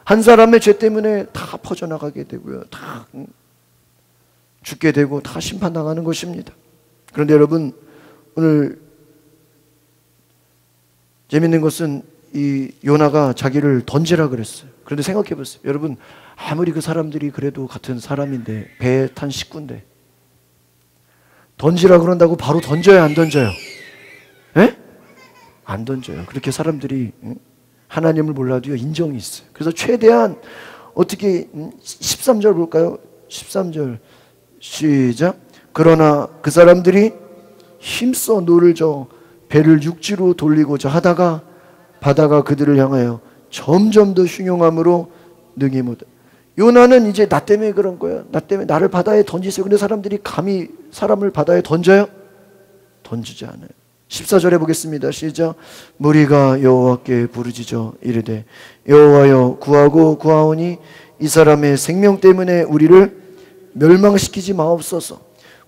한 사람의 죄 때문에 다 퍼져나가게 되고요, 다 죽게 되고 다 심판당하는 것입니다. 그런데 여러분, 오늘 재밌는 것은 이 요나가 자기를 던지라 그랬어요. 그런데 생각해 보세요. 여러분, 아무리 그 사람들이 그래도 같은 사람인데, 배에 탄 식구인데 던지라 그런다고 바로 던져요, 안 던져요? 에? 안 던져요. 그렇게 사람들이 하나님을 몰라도요 인정이 있어요. 그래서 최대한 어떻게 13절 볼까요? 13절 시작. 그러나 그 사람들이 힘써 노를 저 배를 육지로 돌리고자 하다가 바다가 그들을 향하여 점점 더 흉용함으로 능히 못. 요나는 이제 나 때문에 그런 거야. 나 때문에 나를 바다에 던지세요. 근데 사람들이 감히 사람을 바다에 던져요? 던지지 않아요. 14절에 보겠습니다. 시작. 무리가 여호와께 부르짖어 이르되 여호와여 구하고 구하오니 이 사람의 생명 때문에 우리를 멸망시키지 마옵소서.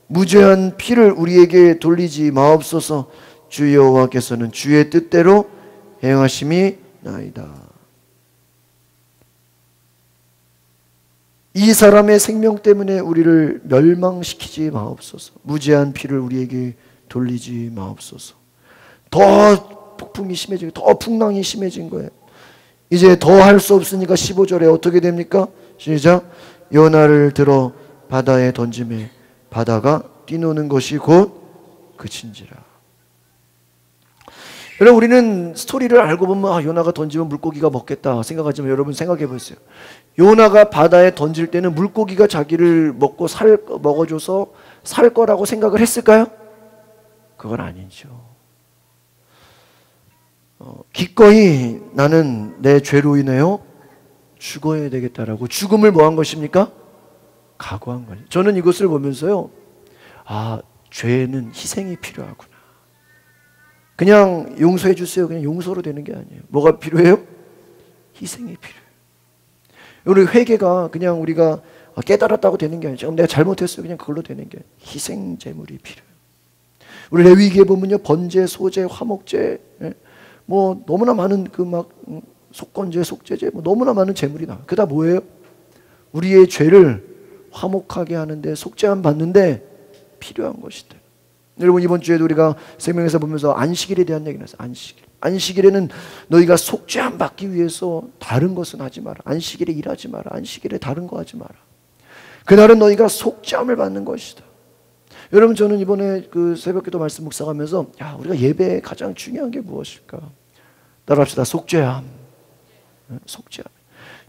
무죄한 피를 우리에게 돌리지 마옵소서. 주 여호와께서는 주의 뜻대로 행하심이 나이다. 이 사람의 생명 때문에 우리를 멸망시키지 마옵소서. 무죄한 피를 우리에게 돌리지 마옵소서. 더 폭풍이 심해지고 더 풍랑이 심해진 거예요. 이제 더 할 수 없으니까 15절에 어떻게 됩니까? 시작. 요나를 들어 바다에 던짐에 바다가 뛰노는 것이 곧 그친지라. 여러분, 우리는 스토리를 알고 보면 요나가 던지면 물고기가 먹겠다 생각하지만, 여러분 생각해 보세요. 요나가 바다에 던질 때는 물고기가 자기를 먹고 먹어줘서 살 거라고 생각을 했을까요? 그건 아니죠. 기꺼이 나는 내 죄로 인하여 죽어야 되겠다라고 죽음을 뭐 한 것입니까? 각오한 거예요. 저는 이것을 보면서요, 죄는 희생이 필요하구나. 그냥 용서해 주세요, 그냥 용서로 되는 게 아니에요. 뭐가 필요해요? 희생이 필요해요. 우리 회개가 그냥 우리가 깨달았다고 되는 게 아니죠. 내가 잘못했어요, 그냥 그걸로 되는 게 아니에요. 희생 제물이 필요해요. 우리 레위기에 보면요, 번제, 소제, 화목제, 뭐 너무나 많은 그 막 속건제, 속제제, 뭐 너무나 많은 제물이 나와요. 그다 뭐예요? 우리의 죄를 화목하게 하는데, 속죄함 받는데 필요한 것이다. 여러분, 이번 주에도 우리가 생명에서 보면서 안식일에 대한 얘기를 했어요. 안식일에는 너희가 속죄함 받기 위해서 다른 것은 하지 마라. 안식일에 일하지 마라. 안식일에 다른 거 하지 마라. 그날은 너희가 속죄함을 받는 것이다. 여러분, 저는 이번에 그 새벽기도 말씀 묵상하면서 우리가 예배에 가장 중요한 게 무엇일까 따라합시다. 속죄함. 속죄함.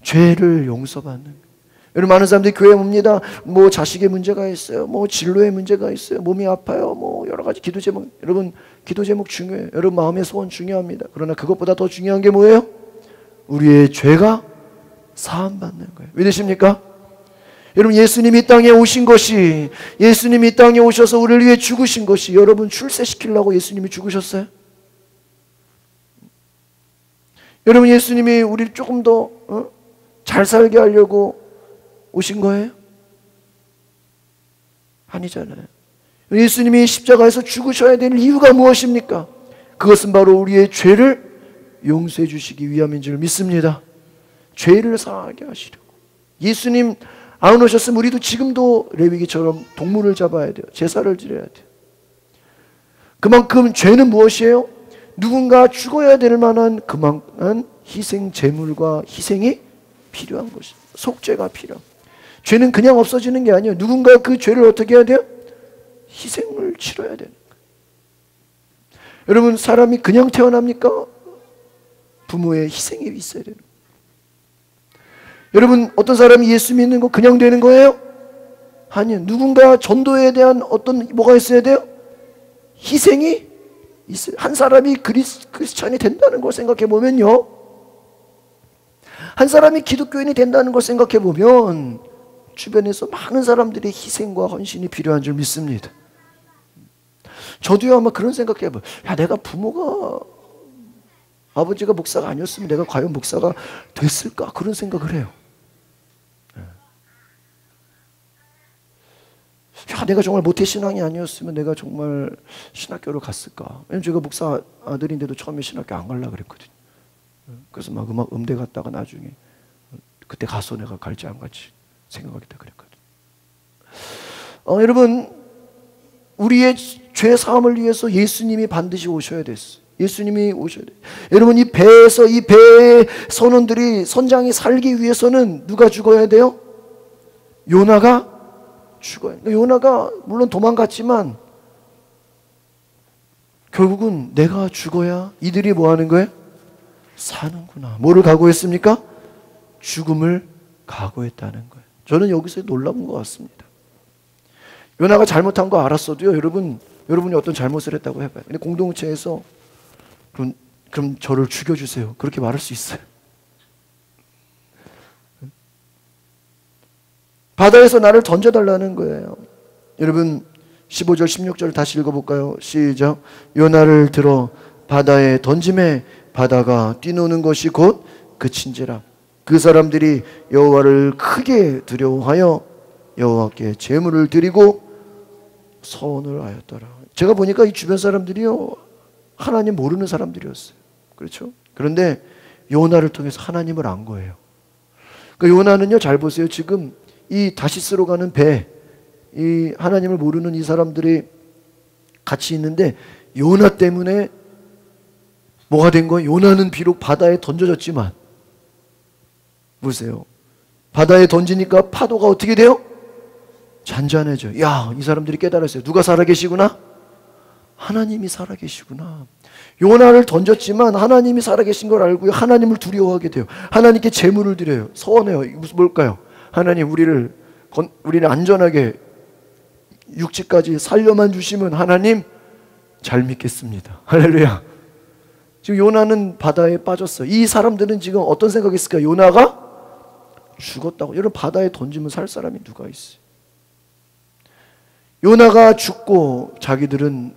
죄를 용서받는 거예요. 여러분, 많은 사람들이 교회에 옵니다. 뭐 자식의 문제가 있어요. 뭐 진로의 문제가 있어요. 몸이 아파요. 뭐 여러 가지 기도 제목. 여러분, 기도 제목 중요해요. 여러분, 마음의 소원 중요합니다. 그러나 그것보다 더 중요한 게 뭐예요? 우리의 죄가 사함받는 거예요. 믿으십니까? 여러분, 예수님이 이 땅에 오신 것이, 예수님이 이 땅에 오셔서 우리를 위해 죽으신 것이, 여러분 출세시키려고 예수님이 죽으셨어요? 여러분, 예수님이 우리를 조금 더 잘 살게 하려고 오신 거예요? 아니잖아요. 예수님이 십자가에서 죽으셔야 될 이유가 무엇입니까? 그것은 바로 우리의 죄를 용서해 주시기 위함인 줄 믿습니다. 죄를 사하게 하시려고. 예수님 안 오셨으면 우리도 지금도 레위기처럼 동물을 잡아야 돼요. 제사를 드려야 돼요. 그만큼 죄는 무엇이에요? 누군가 죽어야 될 만한 그만한 희생 제물과 희생이 필요한 것입니다. 속죄가 필요합니다. 죄는 그냥 없어지는 게 아니에요. 누군가 그 죄를 어떻게 해야 돼요? 희생을 치러야 되는 거예요. 여러분, 사람이 그냥 태어납니까? 부모의 희생이 있어야 되는 거예요. 여러분, 어떤 사람이 예수 믿는 거 그냥 되는 거예요? 아니요. 누군가 전도에 대한 어떤 뭐가 있어야 돼요? 희생이 있어요. 한 사람이 크리스찬이 된다는 걸 생각해 보면요, 한 사람이 기독교인이 된다는 걸 생각해 보면 주변에서 많은 사람들의 희생과 헌신이 필요한 줄 믿습니다. 저도요, 아마 그런 생각해 봐요. 야, 내가 부모가, 아버지가 목사가 아니었으면 내가 과연 목사가 됐을까? 그런 생각을 해요. 야, 내가 정말 모태신앙이 아니었으면 내가 정말 신학교를 갔을까? 왜냐면 제가 목사 아들인데도 처음에 신학교 안 가려고 그랬거든요. 그래서 막 음대 갔다가 나중에 그때 가서 내가 갈지 안 갈지 생각하겠다 그랬거든요. 여러분, 우리의 죄 사함을 위해서 예수님이 반드시 오셔야 됐어요. 예수님이 오셔야 돼요. 여러분, 이 배에서, 이 배의 선원들이, 선장이 살기 위해서는 누가 죽어야 돼요? 요나가 죽어요. 요나가 물론 도망갔지만 결국은 내가 죽어야 이들이 뭐 하는 거예요? 사는구나. 뭐를 각오했습니까? 죽음을 각오했다는 거예요. 저는 여기서 놀라운 것 같습니다. 요나가 잘못한 거 알았어도요, 여러분이 어떤 잘못을 했다고 해봐요. 근데 공동체에서 그럼 저를 죽여주세요, 그렇게 말할 수 있어요? 바다에서 나를 던져달라는 거예요. 여러분, 15절 16절 다시 읽어볼까요? 시작. 요나를 들어 바다에 던짐에 바다가 뛰노는 것이 곧 그친지라. 그 사람들이 여호와를 크게 두려워하여 여호와께 제물을 드리고 서원을 하였더라. 제가 보니까 이 주변 사람들이요, 하나님 모르는 사람들이었어요. 그렇죠? 그런데 요나를 통해서 하나님을 안 거예요. 그 요나는요, 잘 보세요. 지금 이 다시스로 가는 배, 이 하나님을 모르는 이 사람들이 같이 있는데 요나 때문에 뭐가 된 거예요? 요나는 비록 바다에 던져졌지만, 보세요. 바다에 던지니까 파도가 어떻게 돼요? 잔잔해져요. 야, 이 사람들이 깨달았어요. 누가 살아계시구나? 하나님이 살아계시구나. 요나를 던졌지만 하나님이 살아계신 걸 알고요, 하나님을 두려워하게 돼요. 하나님께 제물을 드려요. 서원해요. 이게 무슨 뭘까요? 하나님, 우리를 안전하게 육지까지 살려만 주시면 하나님 잘 믿겠습니다. 할렐루야. 지금 요나는 바다에 빠졌어요. 이 사람들은 지금 어떤 생각이 있을까요? 요나가 죽었다고. 여러분, 바다에 던지면 살 사람이 누가 있어요? 요나가 죽고 자기들은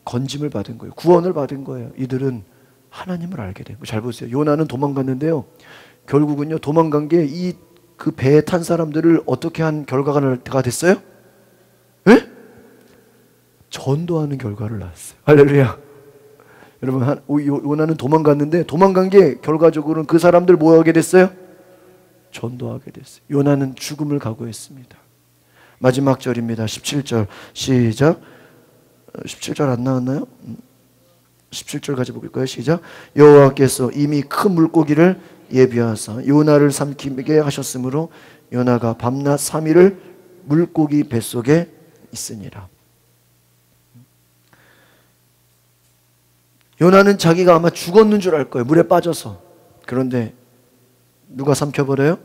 건짐을 받은 거예요. 구원을 받은 거예요. 이들은 하나님을 알게 된 거예요. 잘 보세요. 요나는 도망갔는데요, 결국은요, 도망간 게 그 배에 탄 사람들을 어떻게 한 결과가 됐어요? 예? 전도하는 결과를 낳았어요. 할렐루야. 여러분, 요나는 도망갔는데 도망간 게 결과적으로는 그 사람들 뭐 하게 됐어요? 전도하게 됐어요. 요나는 죽음을 각오했습니다. 마지막 절입니다. 17절 시작. 17절 안 나왔나요? 17절 가지 볼까요? 시작. 여호와께서 이미 큰 물고기를 예비하사 요나를 삼키게 하셨으므로 요나가 밤낮 3일을 물고기 뱃속에 있으니라. 요나는 자기가 아마 죽었는 줄 알 거예요. 물에 빠져서. 그런데 누가 삼켜버려요?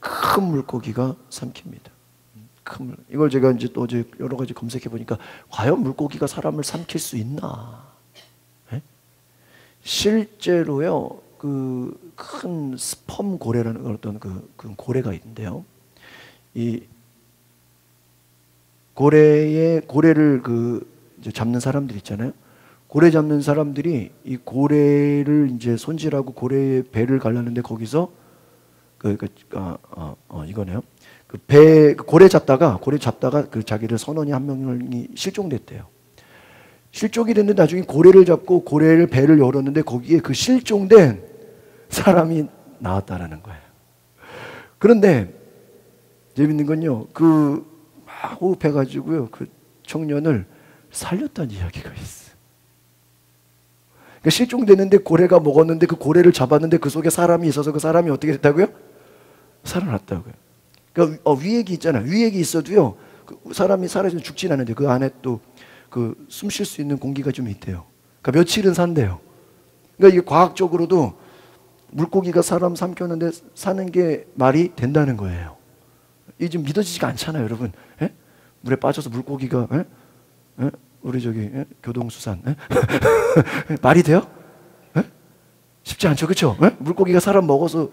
큰 물고기가 삼킵니다. 이걸 제가 이제 또 여러 가지 검색해 보니까 과연 물고기가 사람을 삼킬 수 있나? 네? 실제로요, 그 큰 스펌 고래라는 어떤 그 고래가 있는데요. 이 고래를 이제 잡는 사람들 있잖아요. 고래 잡는 사람들이 이 고래를 이제 손질하고 고래의 배를 갈랐는데 거기서 이거네요. 고래 잡다가 그 자기를 선원이 한 명이 실종됐대요. 실종이 됐는데 나중에 고래를 잡고 고래를 배를 열었는데 거기에 그 실종된 사람이 나왔다라는 거예요. 그런데 재밌는 건요, 막 호흡해가지고요, 그 청년을 살렸다는 이야기가 있어요. 그러니까 실종됐는데 고래가 먹었는데 그 고래를 잡았는데 그 속에 사람이 있어서 그 사람이 어떻게 됐다고요? 살아났다고요. 그러니까 위액이 있잖아요. 위액이 있어도요, 그 사람이 살아서 죽진 않는데 그 안에 또 숨 쉴 수 있는 공기가 좀 있대요. 그러니까 며칠은 산대요. 그러니까 이게 과학적으로도 물고기가 사람 삼켰는데 사는 게 말이 된다는 거예요. 이게 좀 믿어지지가 않잖아요, 여러분. 에? 물에 빠져서 물고기가 우리 교동수산 말이 돼요? 쉽지 않죠, 그렇죠? 물고기가 사람 먹어서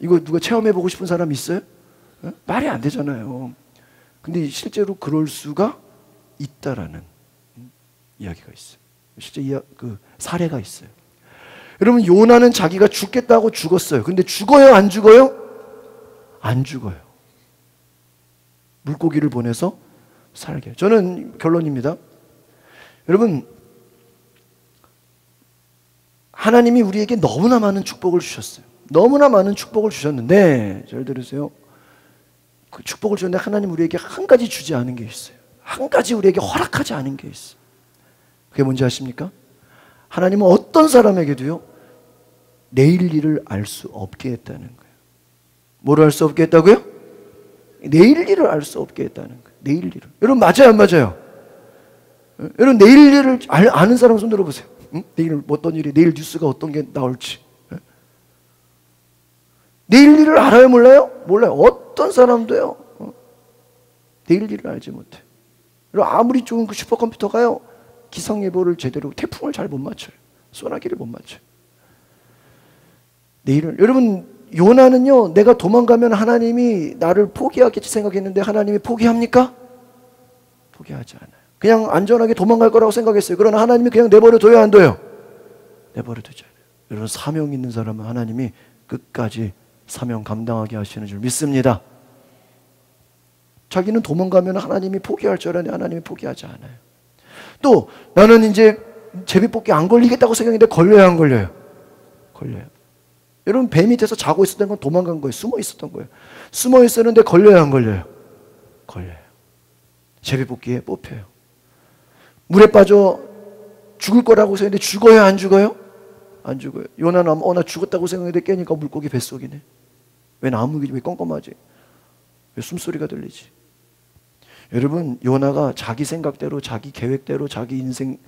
이거 누가 체험해보고 싶은 사람 있어요? 말이 안 되잖아요. 근데 실제로 그럴 수가 있다라는 이야기가 있어요. 실제 사례가 있어요. 여러분, 요나는 자기가 죽겠다고 죽었어요. 근데 죽어요, 안 죽어요? 안 죽어요. 물고기를 보내서 살게. 저는 결론입니다. 여러분, 하나님이 우리에게 너무나 많은 축복을 주셨어요. 너무나 많은 축복을 주셨는데, 잘 들으세요. 그 축복을 주는데 하나님 우리에게 한 가지 주지 않은 게 있어요. 한 가지 우리에게 허락하지 않은 게 있어요. 그게 뭔지 아십니까? 하나님은 어떤 사람에게도요, 내일 일을 알 수 없게 했다는 거예요. 뭐를 알 수 없게 했다고요? 내일 일을 알 수 없게 했다는 거예요. 내일 일을. 여러분, 맞아요, 안 맞아요? 여러분, 내일 일을 아는 사람 손 들어보세요. 응? 내일 어떤 일이, 내일 뉴스가 어떤 게 나올지. 내일 일을 알아요, 몰라요? 몰라요. 어떤 사람도요, 내일 일을 알지 못해요. 아무리 좋은 그 슈퍼컴퓨터가요, 기상예보를 제대로, 태풍을 잘 못 맞춰요. 소나기를 못 맞춰요. 내일을, 여러분, 요나는요, 내가 도망가면 하나님이 나를 포기하겠지 생각했는데 하나님이 포기합니까? 포기하지 않아요. 그냥 안전하게 도망갈 거라고 생각했어요. 그러나 하나님이 그냥 내버려 둬요, 안 둬요? 내버려 두지 않아요. 여러분, 사명 있는 사람은 하나님이 끝까지 사명 감당하게 하시는 줄 믿습니다. 자기는 도망가면 하나님이 포기할 줄 알았는데 하나님이 포기하지 않아요. 또 나는 이제 제비뽑기 안 걸리겠다고 생각했는데 걸려요, 안 걸려요? 걸려요. 여러분, 배 밑에서 자고 있었던 건 도망간 거예요. 숨어 있었던 거예요. 숨어 있었는데 걸려요, 안 걸려요? 걸려요. 제비뽑기에 뽑혀요. 물에 빠져 죽을 거라고 생각했는데 죽어요, 안 죽어요? 안 죽어요. 요나는 나 죽었다고 생각했는데 깨니까 물고기 뱃속이네. 왜 나무기 왜 껌껌하지? 왜 숨소리가 들리지? 여러분, 요나가 자기 생각대로, 자기 계획대로, 자기 인생의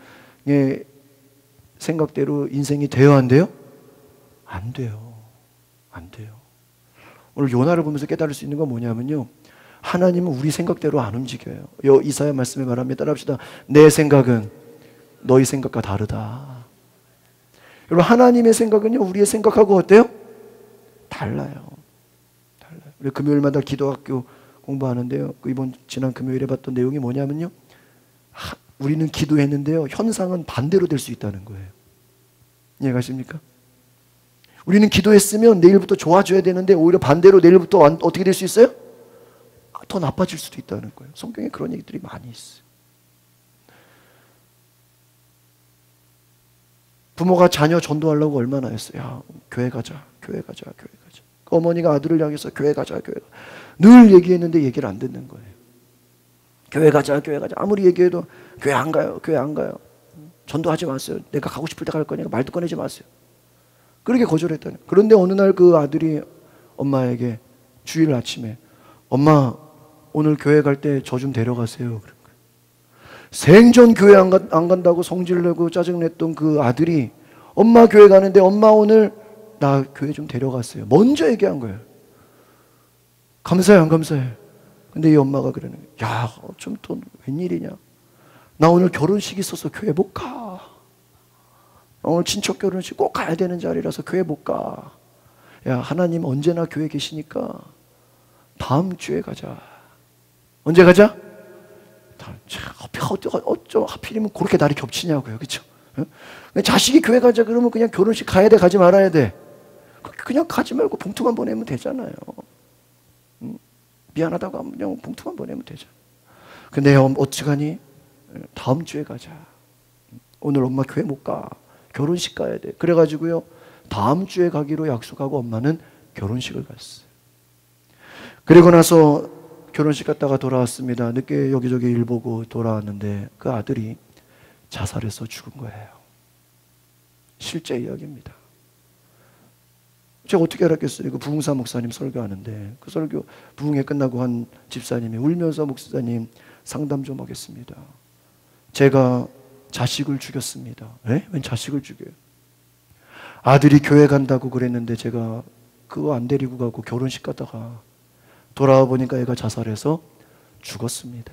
생각대로 인생이 돼요, 안 돼요? 안 돼요. 안 돼요. 오늘 요나를 보면서 깨달을 수 있는 건 뭐냐면요, 하나님은 우리 생각대로 안 움직여요. 이사야 말씀에 말합니다. 따라합시다. 내 생각은 너희 생각과 다르다. 여러분, 하나님의 생각은요, 우리의 생각하고 어때요? 달라요. 달라요. 우리 금요일마다 기도학교 공부하는데요, 지난 금요일에 봤던 내용이 뭐냐면요, 우리는 기도했는데요, 현상은 반대로 될 수 있다는 거예요. 이해가십니까? 우리는 기도했으면 내일부터 좋아져야 되는데 오히려 반대로 내일부터 어떻게 될 수 있어요? 더 나빠질 수도 있다는 거예요. 성경에 그런 얘기들이 많이 있어요. 부모가 자녀 전도하려고 얼마나 했어요. 야, 교회 가자, 교회 가자, 교회 가자. 그 어머니가 아들을 향해서 교회 가자, 교회 가자. 늘 얘기했는데 얘기를 안 듣는 거예요. 교회 가자, 교회 가자. 아무리 얘기해도 교회 안 가요, 교회 안 가요. 전도하지 마세요. 내가 가고 싶을 때 갈 거니까 말도 꺼내지 마세요. 그렇게 거절했다는 거예요. 그런데 어느 날 그 아들이 엄마에게 주일 아침에, 엄마 오늘 교회 갈 때 저 좀 데려가세요. 그런 거예요. 생전 교회 안 간다고 성질내고 짜증냈던 그 아들이 엄마 교회 가는데 엄마 오늘 나 교회 좀 데려갔어요. 먼저 얘기한 거예요. 감사해 안 감사해? 근데 이 엄마가 그러는 거예요. 야, 좀 또 웬일이냐? 나 오늘 결혼식 있어서 교회 못 가. 오늘 친척 결혼식 꼭 가야 되는 자리라서 교회 못 가. 야, 하나님 언제나 교회 계시니까 다음 주에 가자. 언제 가자? 하필이면 그렇게 날이 겹치냐고요. 그렇죠? 자식이 교회 가자 그러면 그냥 결혼식 가야 돼 가지 말아야 돼? 그냥 가지 말고 봉투만 보내면 되잖아요. 미안하다고 하면 그냥 봉투만 보내면 되잖아. 근데 어찌가니? 다음 주에 가자. 오늘 엄마 교회 못 가. 결혼식 가야 돼. 그래가지고요 다음 주에 가기로 약속하고 엄마는 결혼식을 갔어요. 그리고 나서 결혼식 갔다가 돌아왔습니다. 늦게 여기저기 일 보고 돌아왔는데 그 아들이 자살해서 죽은 거예요. 실제 이야기입니다. 제가 어떻게 알았겠어요? 그 부흥사 목사님 설교하는데 그 설교 부흥회 끝나고 한 집사님이 울면서 목사님 상담 좀 하겠습니다. 제가 자식을 죽였습니다. 에? 웬 자식을 죽여요? 아들이 교회 간다고 그랬는데 제가 그거 안 데리고 가고 결혼식 갔다가 돌아와 보니까 애가 자살해서 죽었습니다.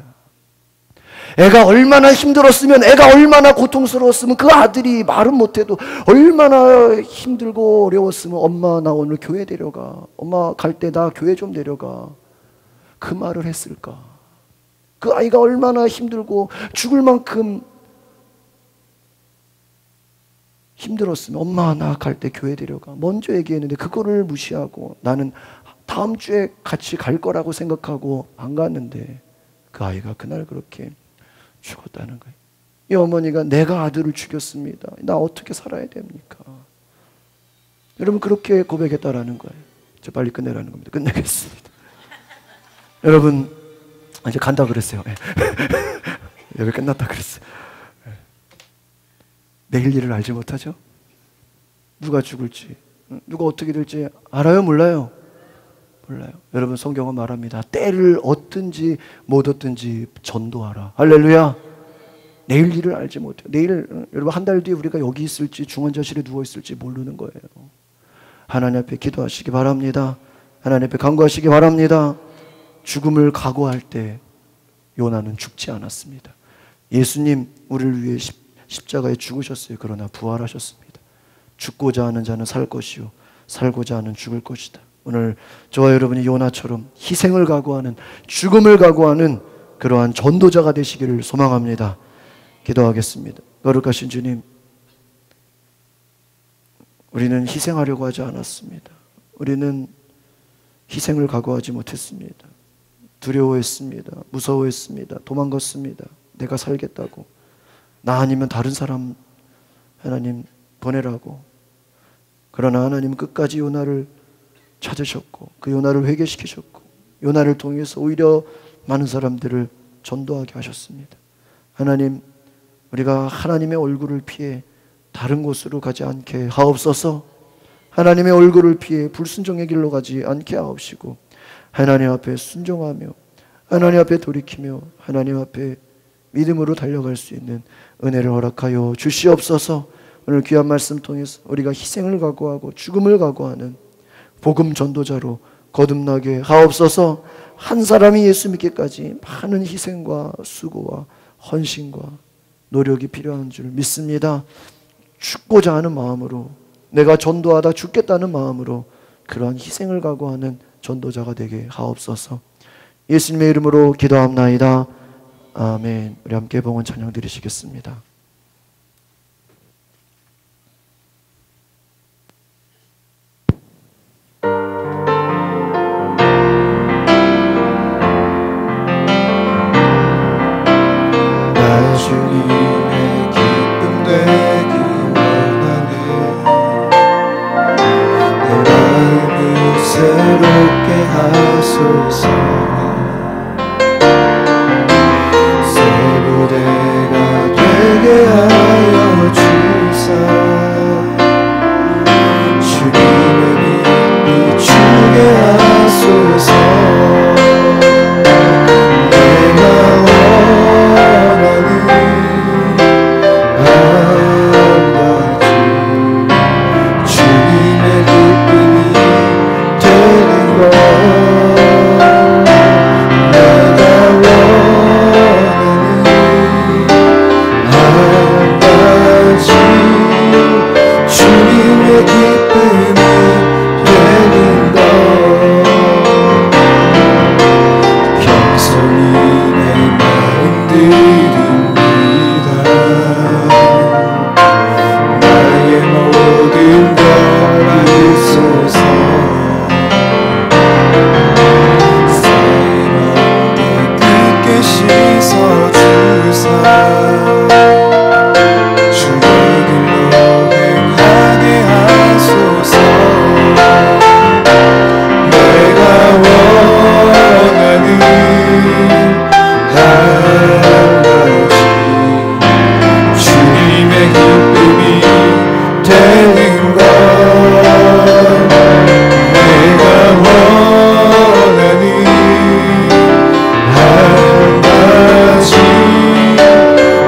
애가 얼마나 힘들었으면, 애가 얼마나 고통스러웠으면 그 아들이 말은 못해도 얼마나 힘들고 어려웠으면 엄마 나 오늘 교회 데려가, 엄마 갈 때 나 교회 좀 데려가, 그 말을 했을까? 그 아이가 얼마나 힘들고 죽을 만큼 힘들었으면 엄마 나 갈 때 교회 데려가 먼저 얘기했는데 그거를 무시하고 나는 다음 주에 같이 갈 거라고 생각하고 안 갔는데 그 아이가 그날 그렇게 죽었다는 거예요. 이 어머니가 내가 아들을 죽였습니다. 나 어떻게 살아야 됩니까? 여러분 그렇게 고백했다라는 거예요. 저 빨리 끝내라는 겁니다. 끝내겠습니다. 여러분 이제 간다 그랬어요. 여기 끝났다 그랬어요. 내일 일을 알지 못하죠? 누가 죽을지, 누가 어떻게 될지 알아요? 몰라요? 몰라요. 여러분 성경은 말합니다. 때를 얻든지 못 얻든지 전도하라. 할렐루야. 내일 일을 알지 못해요. 내일 여러분 한 달 뒤에 우리가 여기 있을지 중환자실에 누워 있을지 모르는 거예요. 하나님 앞에 기도하시기 바랍니다. 하나님 앞에 간구하시기 바랍니다. 죽음을 각오할 때 요나는 죽지 않았습니다. 예수님 우리를 위해 십자가에 죽으셨어요. 그러나 부활하셨습니다. 죽고자 하는 자는 살 것이요 살고자 하는 죽을 것이다. 오늘 저와 여러분이 요나처럼 희생을 각오하는, 죽음을 각오하는 그러한 전도자가 되시기를 소망합니다. 기도하겠습니다. 거룩하신 주님, 우리는 희생하려고 하지 않았습니다. 우리는 희생을 각오하지 못했습니다. 두려워했습니다. 무서워했습니다. 도망갔습니다. 내가 살겠다고, 나 아니면 다른 사람 하나님 보내라고. 그러나 하나님 끝까지 요나를 찾으셨고 그 요나를 회개시키셨고 요나를 통해서 오히려 많은 사람들을 전도하게 하셨습니다. 하나님, 우리가 하나님의 얼굴을 피해 다른 곳으로 가지 않게 하옵소서. 하나님의 얼굴을 피해 불순종의 길로 가지 않게 하옵시고 하나님 앞에 순종하며 하나님 앞에 돌이키며 하나님 앞에 믿음으로 달려갈 수 있는 은혜를 허락하여 주시옵소서. 오늘 귀한 말씀 통해서 우리가 희생을 각오하고 죽음을 각오하는 복음 전도자로 거듭나게 하옵소서. 한 사람이 예수 믿기까지 많은 희생과 수고와 헌신과 노력이 필요한 줄 믿습니다. 죽고자 하는 마음으로, 내가 전도하다 죽겠다는 마음으로 그러한 희생을 각오하는 전도자가 되게 하옵소서. 예수님의 이름으로 기도합나이다. 아멘. 우리 함께 봉헌 찬양 드리시겠습니다. 주님의 기쁨 되기 원하네. 내 마음을 새롭게 하소서. 새 부대가 되게 하여 주사. 주님의 빛 비추게 하소서. 내가 원하는 기쁨이 되는 것 평성이 내 마음 드립니다. 나의 모든 것 주소서. 씻어주사 주의 길로 행하게 하소서. 내가 원하는 한 가지 주님의 기쁨이 되는 것 내가 원하는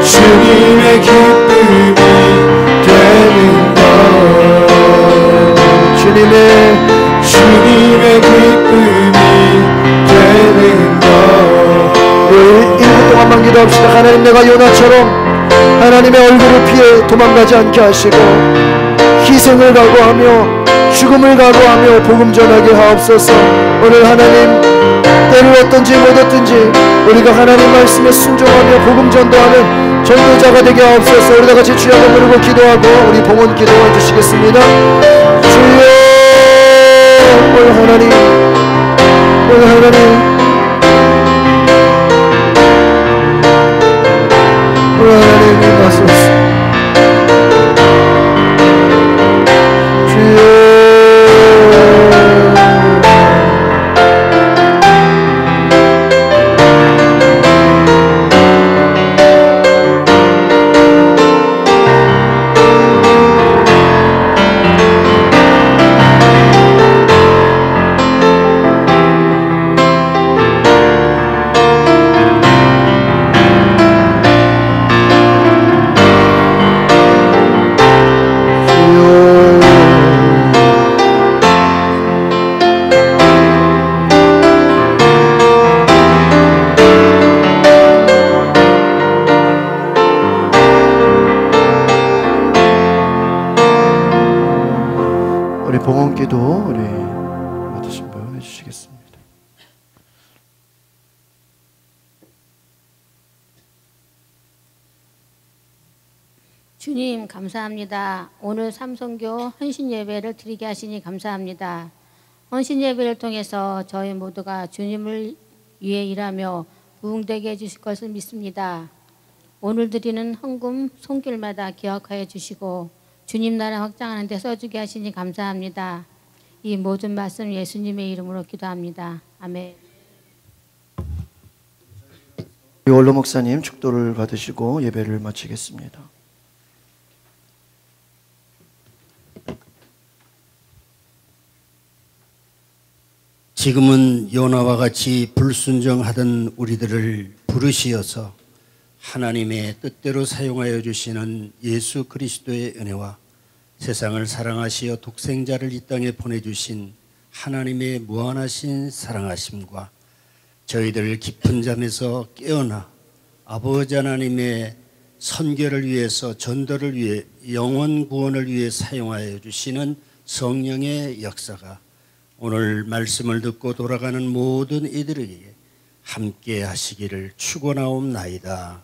주님의 기쁨이 되는 것 주님의 기쁨이 되는 것. 우리 1분 동안만 기도합시다. 하나님, 내가 요나처럼 하나님의 얼굴을 피해 도망가지 않게 하시고 희생을 각오하며 죽음을 각오하며 복음 전하게 하옵소서. 오늘 하나님, 때를 얻든지 못 얻든지 우리가 하나님 말씀에 순종하며 복음 전도하는 전도자가 되게 하옵소서. 우리 다같이 주여 한번 부르고 기도하고 우리 봉헌 기도해 주시겠습니다. 주여, 오늘 하나님, 오늘 하나님, 오늘 하나님 임하소서. 주여, 봉헌기도 우리 맡으신 분 해주시겠습니다. 주님 감사합니다. 오늘 삼성교 헌신 예배를 드리게 하시니 감사합니다. 헌신 예배를 통해서 저희 모두가 주님을 위해 일하며 부흥되게 해주실 것을 믿습니다. 오늘 드리는 헌금 손길마다 기억하여 주시고 주님 나라 확장하는 데 써주게 하시니 감사합니다. 이 모든 말씀 예수님의 이름으로 기도합니다. 아멘. 원로 목사님 축도를 받으시고 예배를 마치겠습니다. 지금은 요나와 같이 불순종하던 우리들을 부르시어서 하나님의 뜻대로 사용하여 주시는 예수 그리스도의 은혜와 세상을 사랑하시어 독생자를 이 땅에 보내주신 하나님의 무한하신 사랑하심과 저희들 깊은 잠에서 깨어나 아버지 하나님의 선교를 위해서 전도를 위해 영혼 구원을 위해 사용하여 주시는 성령의 역사가 오늘 말씀을 듣고 돌아가는 모든 이들에게 함께 하시기를 축원하옵나이다.